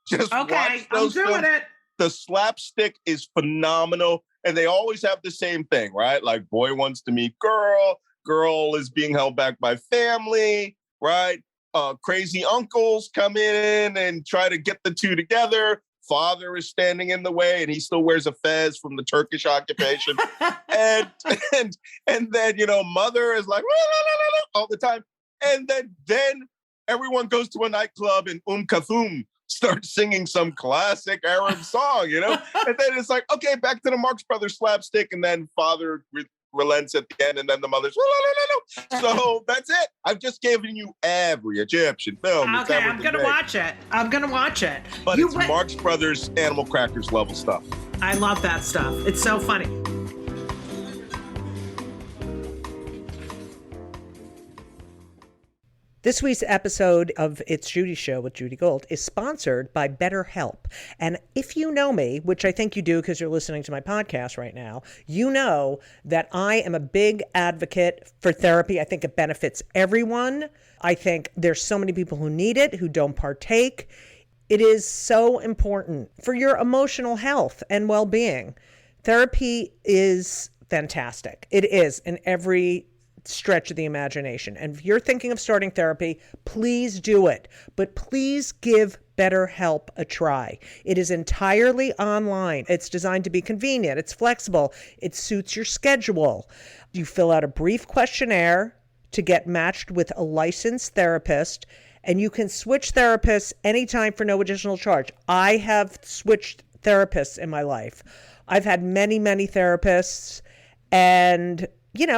Just watch those
I'm doing
films.
it.
The slapstick is phenomenal. And they always have the same thing, right? Like boy wants to meet girl. Girl is being held back by family, right? Crazy uncles come in and try to get the two together. Father is standing in the way, and he still wears a fez from the Turkish occupation. and then, mother is like, all the time. And then everyone goes to a nightclub and Kathum starts singing some classic Arab song, And then it's like, okay, back to the Marx Brothers slapstick. And then father relents at the end, and then the mother's, So that's it. I've just given you every Egyptian film.
Okay, I'm going to watch it.
But it's Marx Brothers Animal Crackers level stuff.
I love that stuff. It's so funny.
This week's episode of It's Judy Show with Judy Gold is sponsored by BetterHelp. And if you know me, which I think you do because you're listening to my podcast right now, you know that I am a big advocate for therapy. I think it benefits everyone. I think there's so many people who need it, who don't partake. It is so important for your emotional health and well-being. Therapy is fantastic. It is in every stretch of the imagination. And if you're thinking of starting therapy, please do it. But please give BetterHelp a try. It is entirely online. It's designed to be convenient. It's flexible. It suits your schedule. You fill out a brief questionnaire to get matched with a licensed therapist, and you can switch therapists anytime for no additional charge. I have switched therapists in my life. I've had many, many therapists, and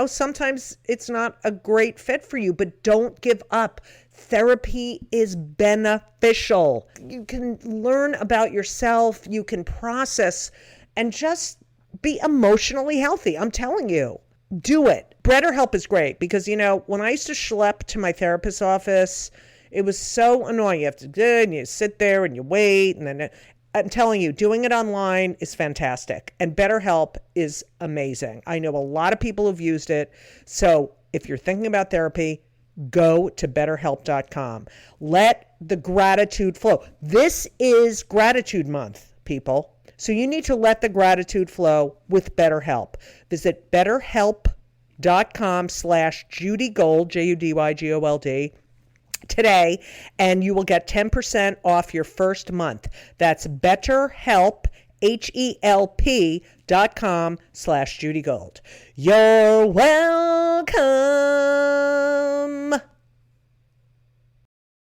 sometimes it's not a great fit for you, but don't give up. Therapy is beneficial. You can learn about yourself, you can process, and just be emotionally healthy. I'm telling you, do it. BetterHelp is great because, when I used to schlep to my therapist's office, it was so annoying. You have to do it, and you sit there and you wait, and then I'm telling you, doing it online is fantastic. And BetterHelp is amazing. I know a lot of people who've used it. So if you're thinking about therapy, go to BetterHelp.com. Let the gratitude flow. This is Gratitude Month, people. So you need to let the gratitude flow with BetterHelp. Visit BetterHelp.com betterhelp.com/Judy Gold, JUDYGOLD, today, and you will get 10% off your first month. That's BetterHelp, HELP.com/Judy Gold. You're welcome.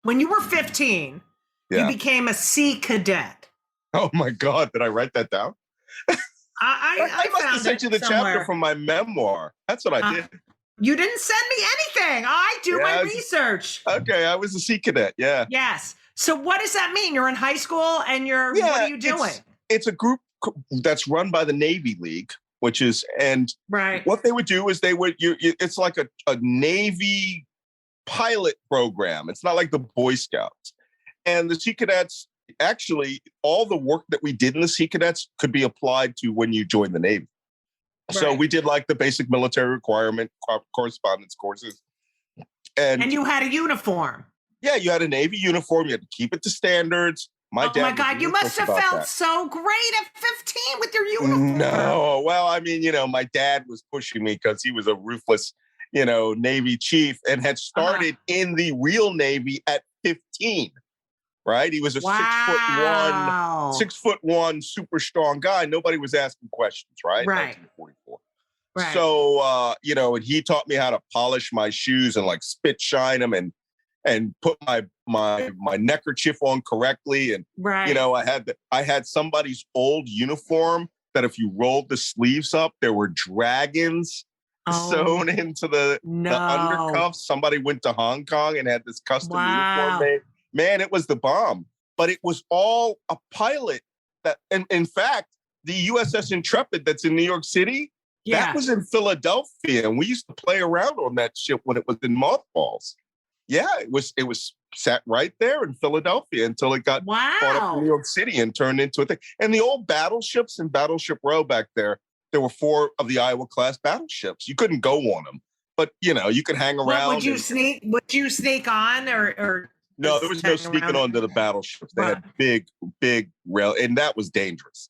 When you were 15,
Yeah.
you became a sea cadet.
Oh my God, did I write that down?
I
must
found
have sent
it
you the
somewhere.
chapter from my memoir. That's what I did.
You didn't send me anything. I do my research.
Okay, I was a sea cadet. Yeah.
Yes. So what does that mean? You're in high school and what are you doing?
It's a group that's run by the Navy League, which is, and
right.
what they would do is it's like a Navy pilot program. It's not like the Boy Scouts. And the Sea Cadets, actually, all the work that we did in the Sea Cadets could be applied to when you join the Navy. Right. So we did like the basic military requirement correspondence courses. And
you had a uniform.
Yeah, you had a Navy uniform. You had to keep it to standards.
My God, you must have felt so great at 15 with your uniform.
No, well, I mean, my dad was pushing me because he was a ruthless, Navy chief and had started in the real Navy at 15. Right? He was a 6'1", super strong guy. Nobody was asking questions, right?
Right.
1944.
Right.
So, and he taught me how to polish my shoes and like spit shine them and put my neckerchief on correctly. And,
right.
I had somebody's old uniform that if you rolled the sleeves up, there were dragons sewn into the undercuffs. Somebody went to Hong Kong and had this custom uniform made. Man, it was the bomb. But it was all a pilot that, and in fact, the USS Intrepid that's in New York City, that was in Philadelphia. And we used to play around on that ship when it was in mothballs. Yeah, it was sat right there in Philadelphia until it got brought up in New York City and turned into a thing. And the old battleships in Battleship Row back there were 4 of the Iowa class battleships. You couldn't go on them, but you could hang around.
Would you sneak on or?
No, there was no sneaking onto the battleships. They had big rail, and that was dangerous.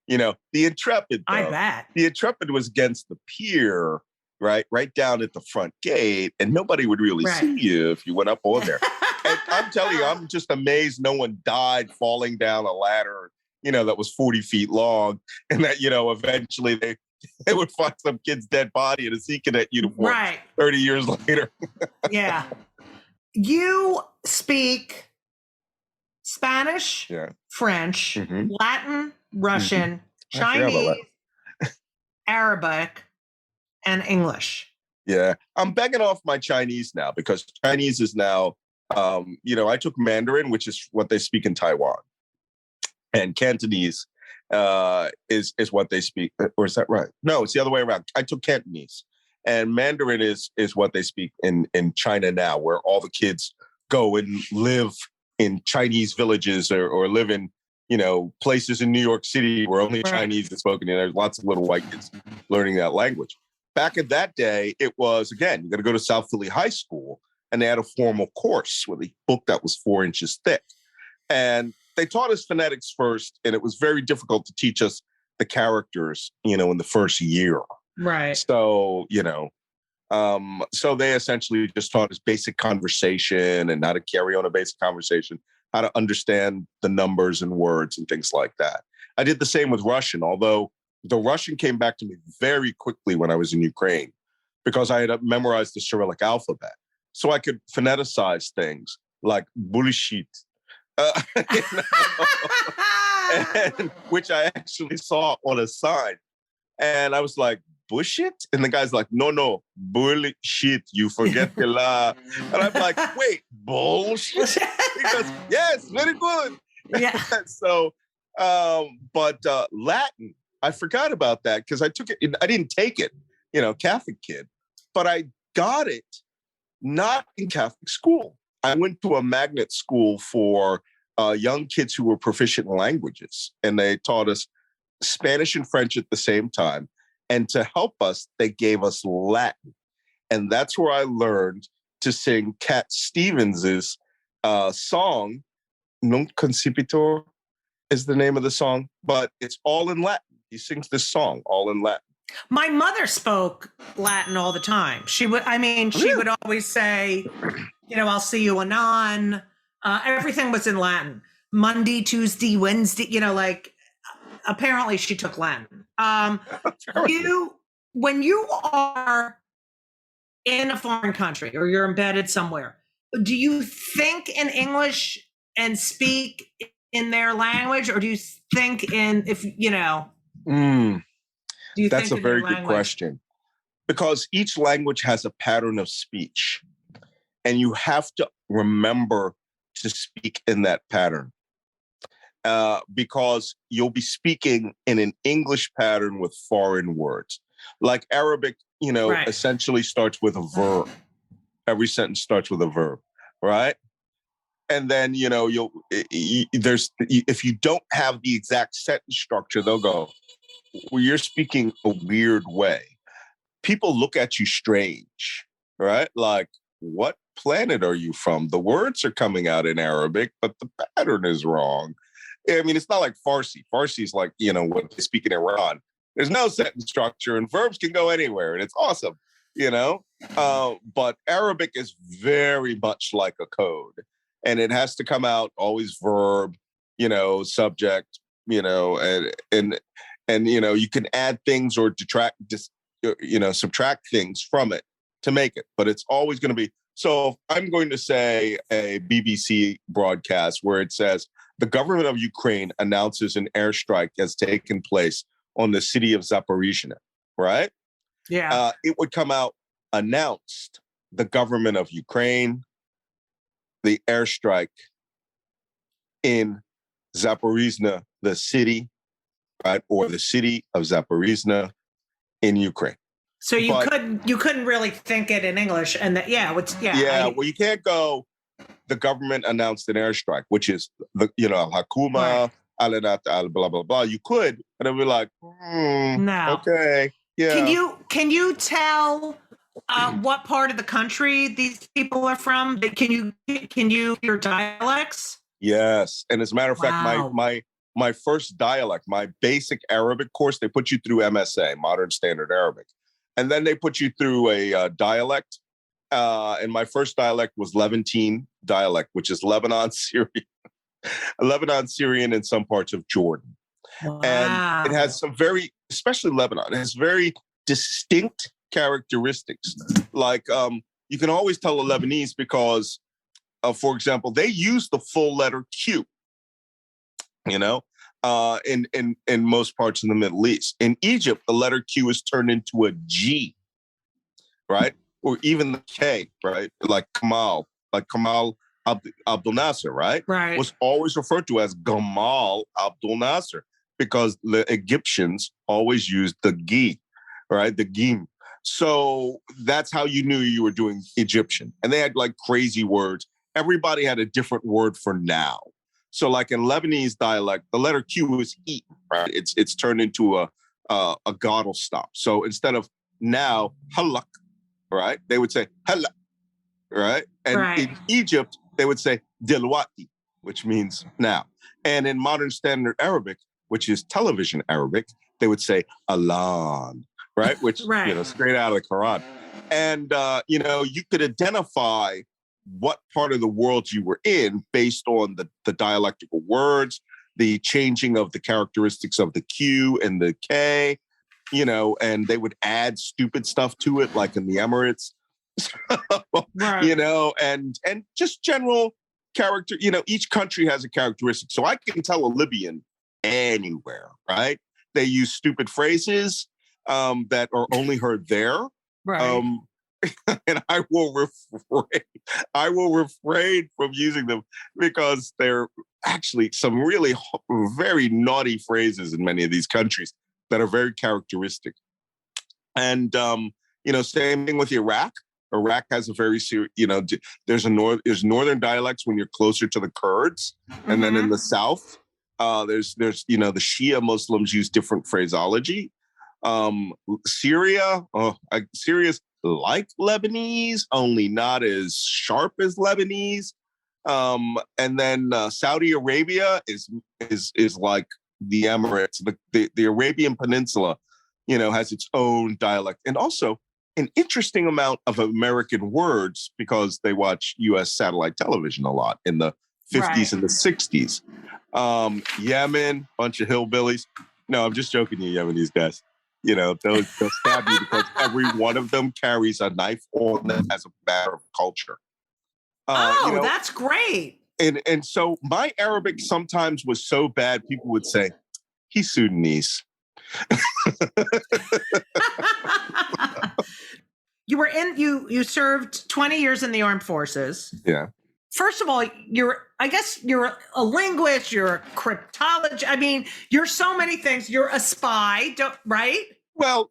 The Intrepid, though,
I bet.
The Intrepid was against the pier, right down at the front gate, and nobody would really see you if you went up on there. And I'm telling you, I'm just amazed no one died falling down a ladder, that was 40 feet long, and that, eventually they would find some kid's dead body in a Sea Cadet uniform 30 years later.
Yeah. You speak Spanish, French, Latin, Russian, Chinese, Arabic, and English.
Yeah. I'm begging off my Chinese now because Chinese is now, I took Mandarin, which is what they speak in Taiwan. And Cantonese is what they speak. Or is that right? No, it's the other way around. I took Cantonese. And Mandarin is what they speak in China now, where all the kids go and live in Chinese villages or live in, places in New York City where only Chinese is spoken. And there's lots of little white kids learning that language. Back in that day, it was, again, you got to go to South Philly High School, and they had a formal course with a book that was 4 inches thick. And they taught us phonetics first, and it was very difficult to teach us the characters, in the first year.
Right.
So, so they essentially just taught us basic conversation and how to carry on a basic conversation, how to understand the numbers and words and things like that. I did the same with Russian, although the Russian came back to me very quickly when I was in Ukraine because I had memorized the Cyrillic alphabet. So I could phoneticize things like bullshit, and, which I actually saw on a sign. And I was like, bullshit? And the guy's like, no, bullshit. You forget the la. And I'm like, wait, bullshit? He goes, yes, very good.
Yeah.
So, but Latin, I forgot about that because I took it. I didn't take it, Catholic kid, but I got it not in Catholic school. I went to a magnet school for young kids who were proficient in languages, and they taught us Spanish and French at the same time. And to help us, they gave us Latin. And that's where I learned to sing Cat Stevens's song, Nunc Concipitor is the name of the song, but it's all in Latin. He sings this song all in Latin.
My mother spoke Latin all the time. She would always say, I'll see you anon. Everything was in Latin. Monday, Tuesday, Wednesday, apparently she took Latin. When you are in a foreign country or you're embedded somewhere, do you think in English and speak in their language, or do you think
That's a very good question, because each language has a pattern of speech, and you have to remember to speak in that pattern, because you'll be speaking in an English pattern with foreign words. Like Arabic,
Right.
essentially starts with a verb. Every sentence starts with a verb, right? And then, if you don't have the exact sentence structure, they'll go, well, you're speaking a weird way. People look at you strange, right? Like, what planet are you from? The words are coming out in Arabic, but the pattern is wrong. I mean, it's not like Farsi. Farsi is like, what they speak in Iran. There's no sentence structure and verbs can go anywhere, and it's awesome, But Arabic is very much like a code, and it has to come out always verb, subject, and you can add things or subtract things from it to make it, but it's always going to be. So if I'm going to say a BBC broadcast where it says the government of Ukraine announces an airstrike has taken place on the city of Zaporizhzhia, right?
Yeah.
It would come out announced the government of Ukraine, the airstrike in Zaporizhzhia, the city, right, or the city of Zaporizhzhia in Ukraine.
So you couldn't really think it in English, and
well, you can't go. The government announced an airstrike, which is the Hakuma, blah blah blah. You could, and it'd be like,
no,
okay, yeah.
Can you tell what part of the country these people are from? Can you your dialects?
Yes, and as a matter of fact, my first dialect, my basic Arabic course, they put you through MSA, Modern Standard Arabic. And then they put you through a dialect. And my first dialect was Levantine dialect, which is Lebanon, Syrian, and some parts of Jordan.
Wow.
And it has some especially Lebanon, it has very distinct characteristics. Like you can always tell a Lebanese because, for example, they use the full letter Q. In most parts of the Middle East. In Egypt, the letter Q is turned into a G, right? Or even the K, right? Like Kamal Abdel Nasser, right?
Right.
Was always referred to as Gamal Abdel Nasser because the Egyptians always used the G, right? The Gim. So that's how you knew you were doing Egyptian. And they had like crazy words. Everybody had a different word for now. So like in Lebanese dialect, the letter Q is eaten, right? It's turned into a glottal stop. So instead of now, halak, right? They would say halak, right? And in Egypt, they would say dilwati, which means now. And in Modern Standard Arabic, which is television Arabic, they would say alan, right? Which, straight out of the Quran. And, you could identify what part of the world you were in based on the dialectical words, the changing of the characteristics of the Q and the K, and they would add stupid stuff to it, like in the Emirates, and just general character, each country has a characteristic. So I can tell a Libyan anywhere, right? They use stupid phrases that are only heard there.
Right.
And I will refrain from using them because they're actually some really very naughty phrases in many of these countries that are very characteristic. And same thing with Iraq. Iraq has a very serious, there's northern dialects when you're closer to the Kurds, and then in the south, there's the Shia Muslims use different phraseology. Syria's like Lebanese, only not as sharp as Lebanese. And then Saudi Arabia is like the Emirates, the Arabian Peninsula has its own dialect, and also an interesting amount of American words because they watch U.S. satellite television a lot in the 50s and the 60s. Yemen, bunch of hillbillies. No, I'm just joking, you Yemenis guys. They'll stab you because every one of them carries a knife on them as a matter of culture.
That's great.
And so my Arabic sometimes was so bad, people would say, he's Sudanese.
You served 20 years in the armed forces.
Yeah.
First of all, you're a linguist, you're a cryptologist. I mean, you're so many things. You're a spy, right?
Well,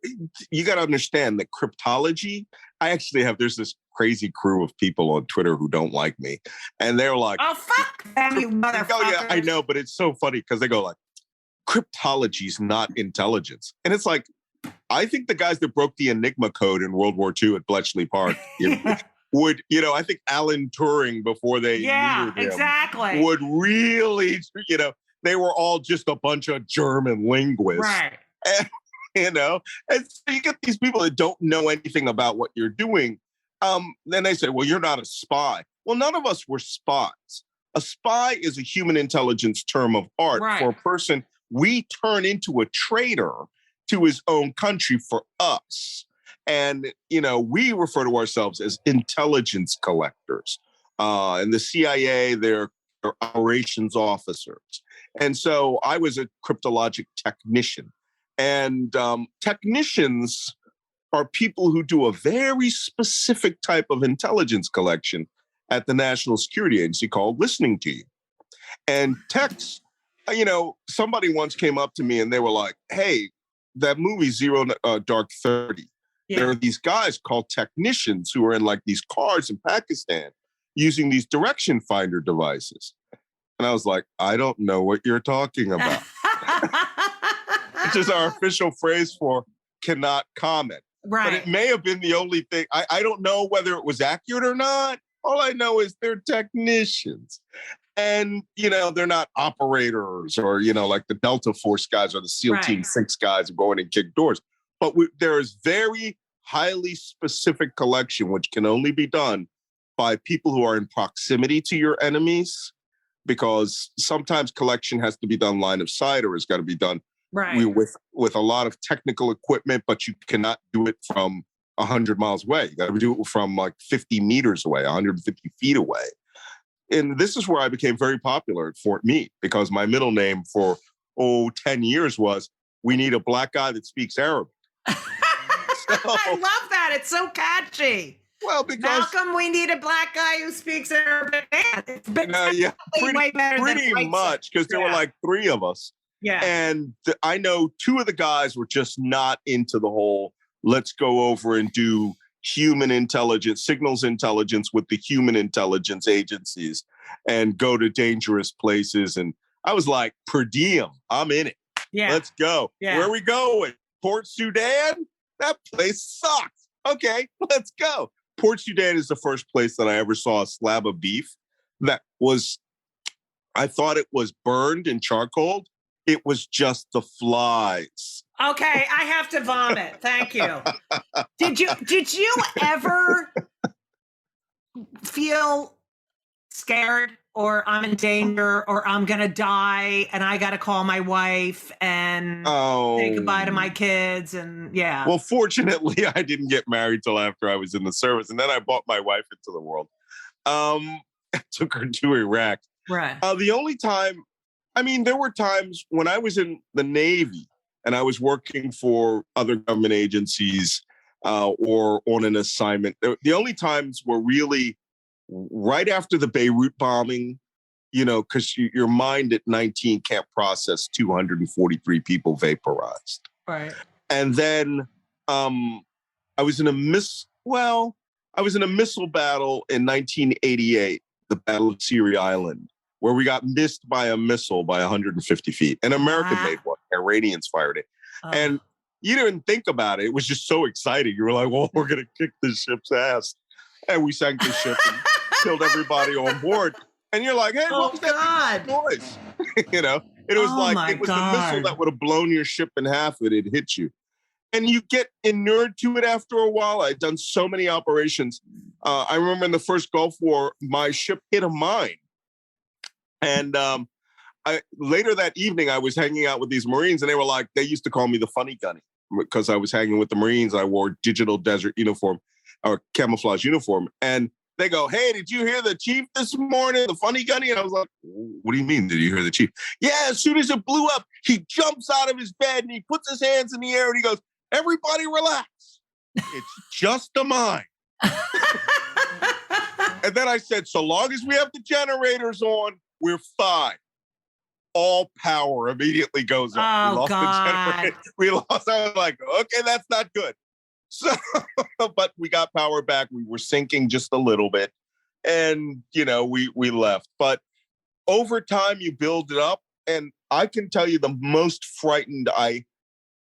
you got to understand that cryptology, there's this crazy crew of people on Twitter who don't like me. And they're like,
oh, fuck them, you motherfuckers.
Oh, yeah, I know, but it's so funny because they go like, cryptology is not intelligence. And it's like, I think the guys that broke the Enigma code in World War II at Bletchley Park would, I think Alan Turing before they needed him,
exactly,
would really, they were all just a bunch of German linguists.
Right.
And so you get these people that don't know anything about what you're doing. Then they say, well, you're not a spy. Well, none of us were spies. A spy is a human intelligence term of art for a person we turn into a traitor to his own country for us. And, we refer to ourselves as intelligence collectors. And the CIA, they're operations officers. And so I was a cryptologic technician. And technicians are people who do a very specific type of intelligence collection at the National Security Agency called listening to you. And techs, somebody once came up to me and they were like, hey, that movie Zero Dark 30, there are these guys called technicians who are in like these cars in Pakistan using these direction finder devices. And I was like, I don't know what you're talking about. Which is our official phrase for cannot comment.
Right.
But it may have been the only thing. I don't know whether it was accurate or not. All I know is they're technicians. And, they're not operators or, like the Delta Force guys or the SEAL Team 6 guys who go in and kick doors. But there is very highly specific collection, which can only be done by people who are in proximity to your enemies, because sometimes collection has to be done line of sight or it's got to be done with a lot of technical equipment, but you cannot do it from 100 miles away. You got to do it from like 50 meters away, 150 feet away. And this is where I became very popular at Fort Meade, because my middle name for 10 years was, we need a black guy that speaks Arabic.
I love that. It's so catchy.
Well, because
Malcolm, we need a black guy who speaks Arabic. It's been way better
pretty
than
much, because there were like 3 of us.
Yeah.
And I know 2 of the guys were just not into the whole, let's go over and do human intelligence, signals intelligence with the human intelligence agencies and go to dangerous places. And I was like, per diem, I'm in it.
Yeah.
Let's go.
Yeah.
Where are we going? Port Sudan? That place sucks. Okay, let's go. Port Sudan is the first place that I ever saw a slab of beef that was, I thought it was burned in charcoal. It was just the flies.
Okay, I have to vomit. Thank you. Did you ever feel scared, or I'm in danger, or I'm gonna die and I gotta call my wife and say goodbye to my kids? And
Well, fortunately, I didn't get married till after I was in the service, and then I brought my wife into the world. I took her to Iraq.
Right.
The only time, there were times when I was in the Navy and I was working for other government agencies or on an assignment. The only times were really right after the Beirut bombing, because your mind at 19 can't process 243 people vaporized.
Right.
And then I was in a missile battle in 1988, the Battle of Syria Island, where we got missed by a missile by 150 feet. An American-made one. Iranians fired it. And you didn't think about it. It was just so exciting. You were like, well, we're going to kick this ship's ass. And we sank the ship and killed everybody on board. And you're like, hey, what was that noise? It was the missile that would have blown your ship in half if it had hit you. And you get inured to it after a while. I'd done so many operations. I remember in the first Gulf War, my ship hit a mine. And later that evening, I was hanging out with these Marines, and they used to call me the funny gunny because I was hanging with the Marines. I wore digital desert uniform or camouflage uniform. And they go, "Hey, did you hear the chief this morning, the funny gunny?" And I was like, "What do you mean, did you hear the chief?" "Yeah, as soon as it blew up, he jumps out of his bed and he puts his hands in the air and he goes, 'Everybody relax. It's just a mine.'" And then I said, "So long as we have the generators on, we're fine." All power immediately goes off.
Oh, God.
We lost. I was like, okay, that's not good. So, but we got power back. We were sinking just a little bit. And, we left. But over time, you build it up. And I can tell you the most frightened I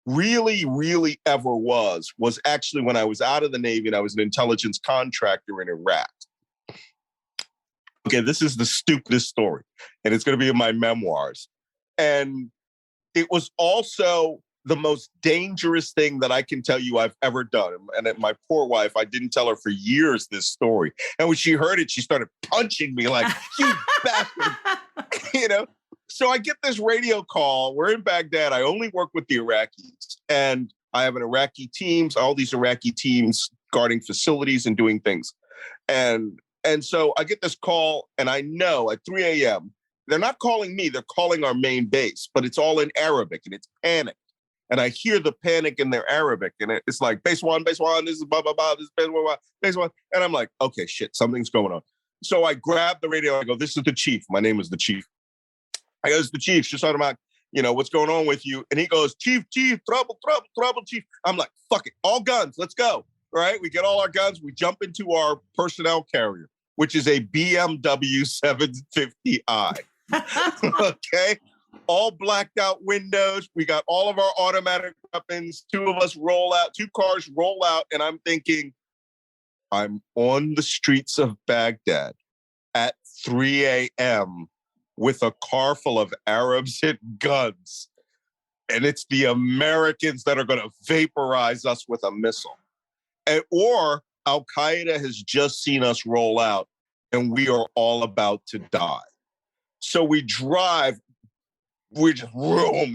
really, really ever was actually when I was out of the Navy and I was an intelligence contractor in Iraq. Okay, this is the stupidest story, and it's going to be in my memoirs. And it was also the most dangerous thing that I can tell you I've ever done. And my poor wife, I didn't tell her for years this story. And when she heard it, she started punching me like, "You bastard." So I get this radio call. We're in Baghdad. I only work with the Iraqis. And I have all these Iraqi teams guarding facilities and doing things. And so I get this call, and I know at 3 a.m., they're not calling me, they're calling our main base, but it's all in Arabic, and it's panic. And I hear the panic in their Arabic, and it's like, "Base one, this is blah, blah, blah, this is base one, base one." And I'm like, okay, shit, something's going on. So I grab the radio, I go, "This is the chief. My name is the chief." I go, "It's the chief, just talking about, what's going on with you?" And he goes, "Chief, trouble, chief." I'm like, "Fuck it, all guns, let's go." Right? We get all our guns, we jump into our personnel carrier, which is a BMW 750i. Okay? All blacked out windows. We got all of our automatic weapons. Two cars roll out, and I'm thinking, I'm on the streets of Baghdad at 3 a.m. with a car full of Arabs and guns. And it's the Americans that are going to vaporize us with a missile. Or Al-Qaeda has just seen us roll out, and we are all about to die. So we drive, we just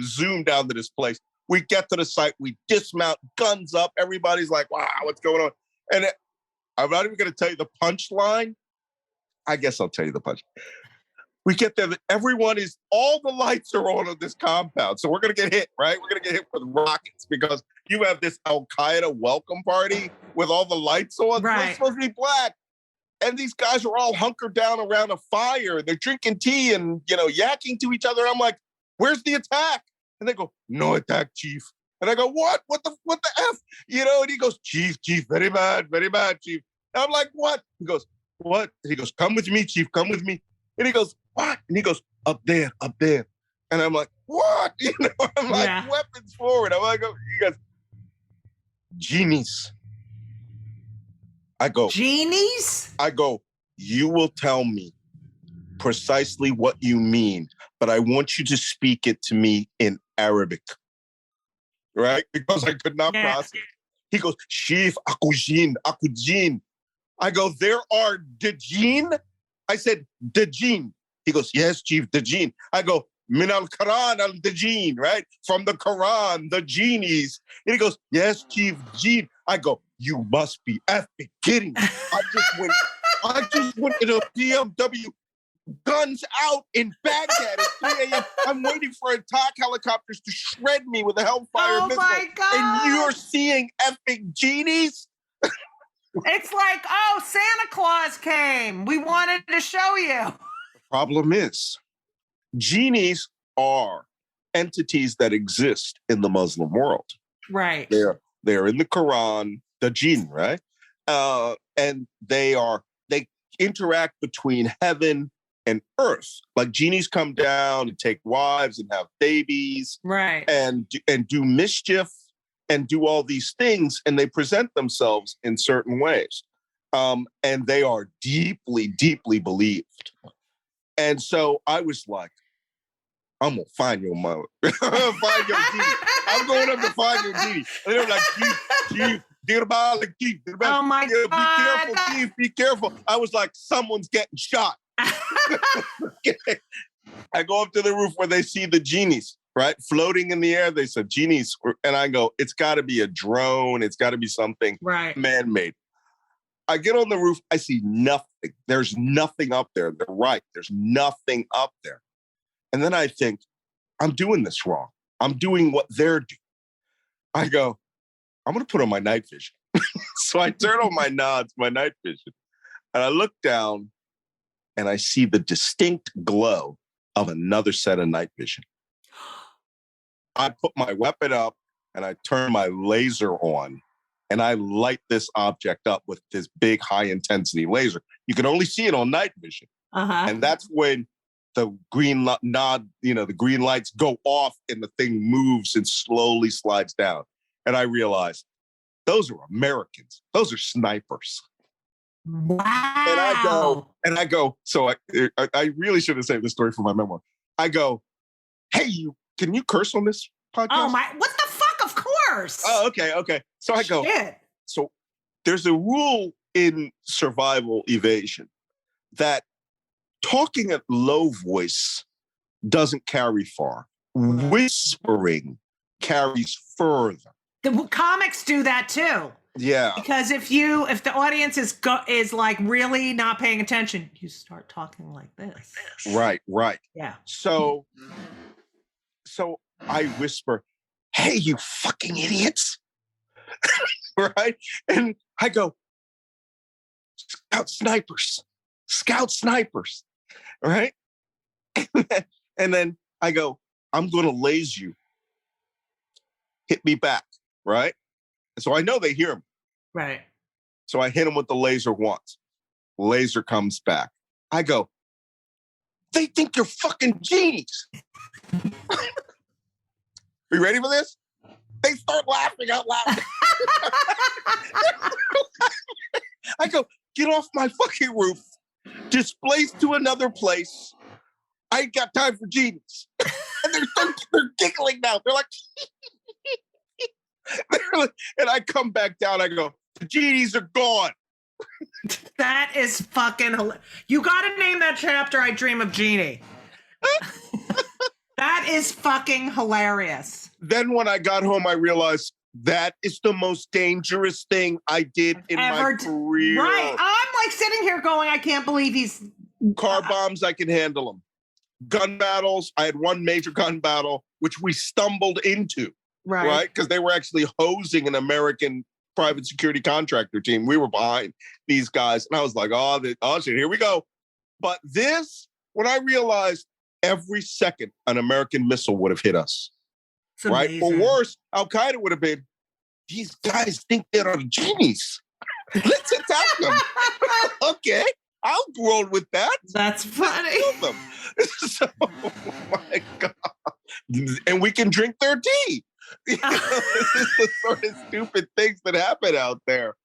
zoom down to this place. We get to the site, we dismount, guns up. Everybody's like, "Wow, what's going on?" And I'm not even going to tell you the punchline. I guess I'll tell you the punch. We get there, all the lights are on this compound. So we're going to get hit, right? We're going to get hit with rockets because you have this Al-Qaeda welcome party with all the lights on.
Right.
It's supposed to be black. And these guys are all hunkered down around a fire. They're drinking tea and, yakking to each other. And I'm like, "Where's the attack?" And they go, "No attack, chief." And I go, "What? What the F?" And he goes, "Chief, very bad, chief." And I'm like, "What?" He goes, "What?" He goes, "Come with me, chief, come with me." And he goes, "What?" And he goes, up there. And I'm like, "What?" I'm like,
Yeah.
Weapons forward. I'm like, he goes, "Genies." I go,
Genies?
"You will tell me precisely what you mean, but I want you to speak it to me in Arabic." Right? Because I could not process. He goes, "Chief, aku jin. I go, "There are djinn?" I said, "Djinn." He goes, "Yes, chief, djinn." I go, "Min al-Quran al-djinn," right? From the Quran, the genies. And he goes, "Yes, chief, jinn." I go, "You must be effing kidding me." I just went in a BMW, guns out in Baghdad at 3 a.m. I'm waiting for attack helicopters to shred me with a Hellfire missile.
My God.
And you're seeing effing genies?
It's like, Santa Claus came. We wanted to show you.
Problem is, genies are entities that exist in the Muslim world.
Right.
They're in the Quran, the jinn, right? And they interact between heaven and earth. Like genies come down and take wives and have babies,
right?
And do mischief and do all these things, and they present themselves in certain ways. And they are deeply, deeply believed. And so I was like, I'm gonna find your mother. I'm gonna find your Judy. I'm going up to find your Judy. And they're like, Chief, get about the Chief.
Oh my God.
Be careful, Chief. Be careful. I was like, someone's getting shot. I go up to the roof where they see the genies, right? Floating in the air. They said genies. And I go, it's got to be a drone. It's got to be something man-made. I get on the roof. I see nothing. There's nothing up there. They're right. There's nothing up there. And then I think, I'm doing this wrong. I'm doing what they're doing. I go, I'm going to put on my night vision. So I turn on my night vision, and I look down and I see the distinct glow of another set of night vision. I put my weapon up and I turn my laser on and I light this object up with this big high intensity laser. You can only see it on night vision. And that's when the green the green lights go off and the thing moves and slowly slides down. And I realized those are Americans. Those are snipers.
Wow.
And I go, so I really should have saved this story for my memoir. I go, hey, can you curse on this podcast?
Oh my, what the fuck? Of course.
Oh, okay. So I go,
shit.
So there's a rule in survival evasion that talking at low voice doesn't carry far. Whispering carries further.
The comics do that too.
Yeah.
Because if the audience is like really not paying attention, you start talking like this.
Right.
Yeah.
So I whisper, hey, you fucking idiots. Right? And I go, Scout snipers. Right? And then I go, I'm going to laze you. Hit me back. Right? So I know they hear me.
Right.
So I hit him with the laser once. Laser comes back. I go, they think you're fucking genies. You ready for this? They start laughing out loud. I go, get off my fucking roof. Displaced to another place. I ain't got time for genies. And they're giggling now. They're like, and I come back down. I go, the genies are gone.
That is fucking hilarious. You got to name that chapter I Dream of Jeannie. That is fucking hilarious.
Then when I got home, I realized that is the most dangerous thing I did in my career.
Right. I'm like sitting here going, I can't believe he's...
Car bombs, I can handle them. Gun battles, I had one major gun battle, which we stumbled into. Right? Because they were actually hosing an American private security contractor team. We were behind these guys. And I was like, oh shit, here we go. But this, when I realized every second an American missile would have hit us. Right? Or worse, Al-Qaeda would have been, these guys think they're genies. Let's attack them. Okay, I'll roll with that.
That's funny.
Kill them. So, oh my God. And we can drink their tea. This is the sort of stupid things that happen out there.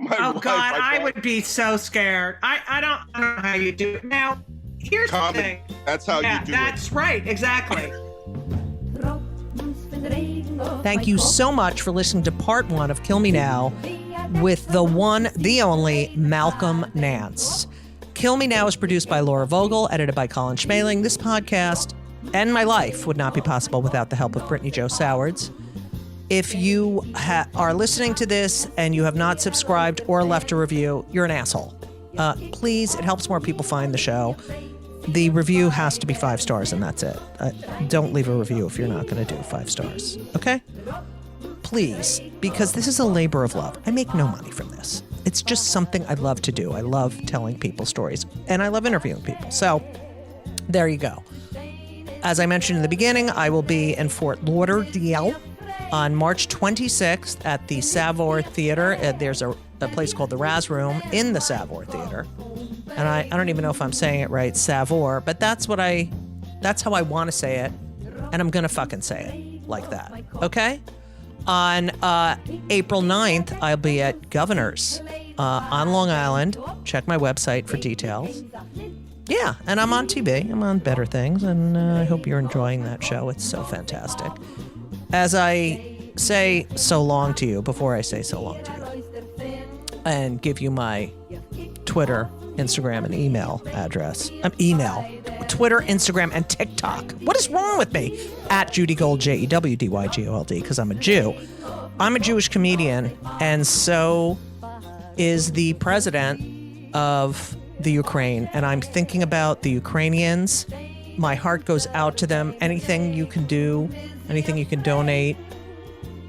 God, I would be so scared. I don't know how you do it. Now, here's the thing.
That's how you do it.
That's right, exactly.
Thank you so much for listening to part 1 of Kill Me Now with the one, the only Malcolm Nance. Kill Me Now is produced by Laura Vogel, edited by Colin Schmaling. This podcast and my life would not be possible without the help of Brittany Jo Sowards. If you are listening to this and you have not subscribed or left a review, you're an asshole. Please, it helps more people find the show. The review has to be 5 stars and that's it. Don't leave a review if you're not going to do 5 stars. Okay? Please, because this is a labor of love. I make no money from this. It's just something I love to do. I love telling people stories and I love interviewing people. So there you go. As I mentioned in the beginning, I will be in Fort Lauderdale on March 26th at the Savour Theater. There's a place called the Raz Room in the Savour Theater. And I don't even know if I'm saying it right, Savour, but that's how I want to say it. And I'm going to fucking say it like that. Okay? On April 9th, I'll be at Governor's on Long Island. Check my website for details. Yeah, and I'm on TV. I'm on Better Things, and I hope you're enjoying that show. It's so fantastic. As I say so long to you, before I say so long to you, and give you my Twitter, Instagram, and email address. Twitter, Instagram, and TikTok. What is wrong with me? At Judy Gold, JEWDYGOLD, because I'm a Jew. I'm a Jewish comedian, and so is the president of the Ukraine, and I'm thinking about the Ukrainians. My heart goes out to them. Anything you can do, anything you can donate.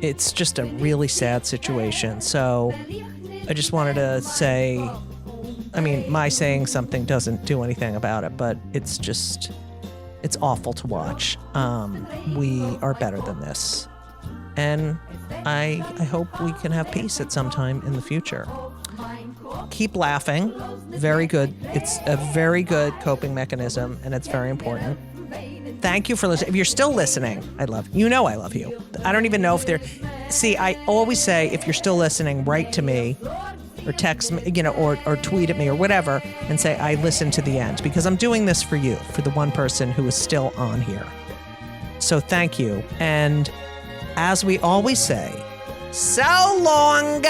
It's just a really sad situation. So I just wanted to say, I mean, my saying something doesn't do anything about it, but it's awful to watch. We are better than this. And I hope we can have peace at some time in the future. Keep laughing. Very good. It's a very good coping mechanism, and it's very important. Thank you for listening. If you're still listening, I love you. You know I love you. I don't even know if they're... See, I always say, if you're still listening, write to me or text me, or tweet at me or whatever, and say, I listened to the end, because I'm doing this for you, for the one person who is still on here. So thank you. And as we always say, so long.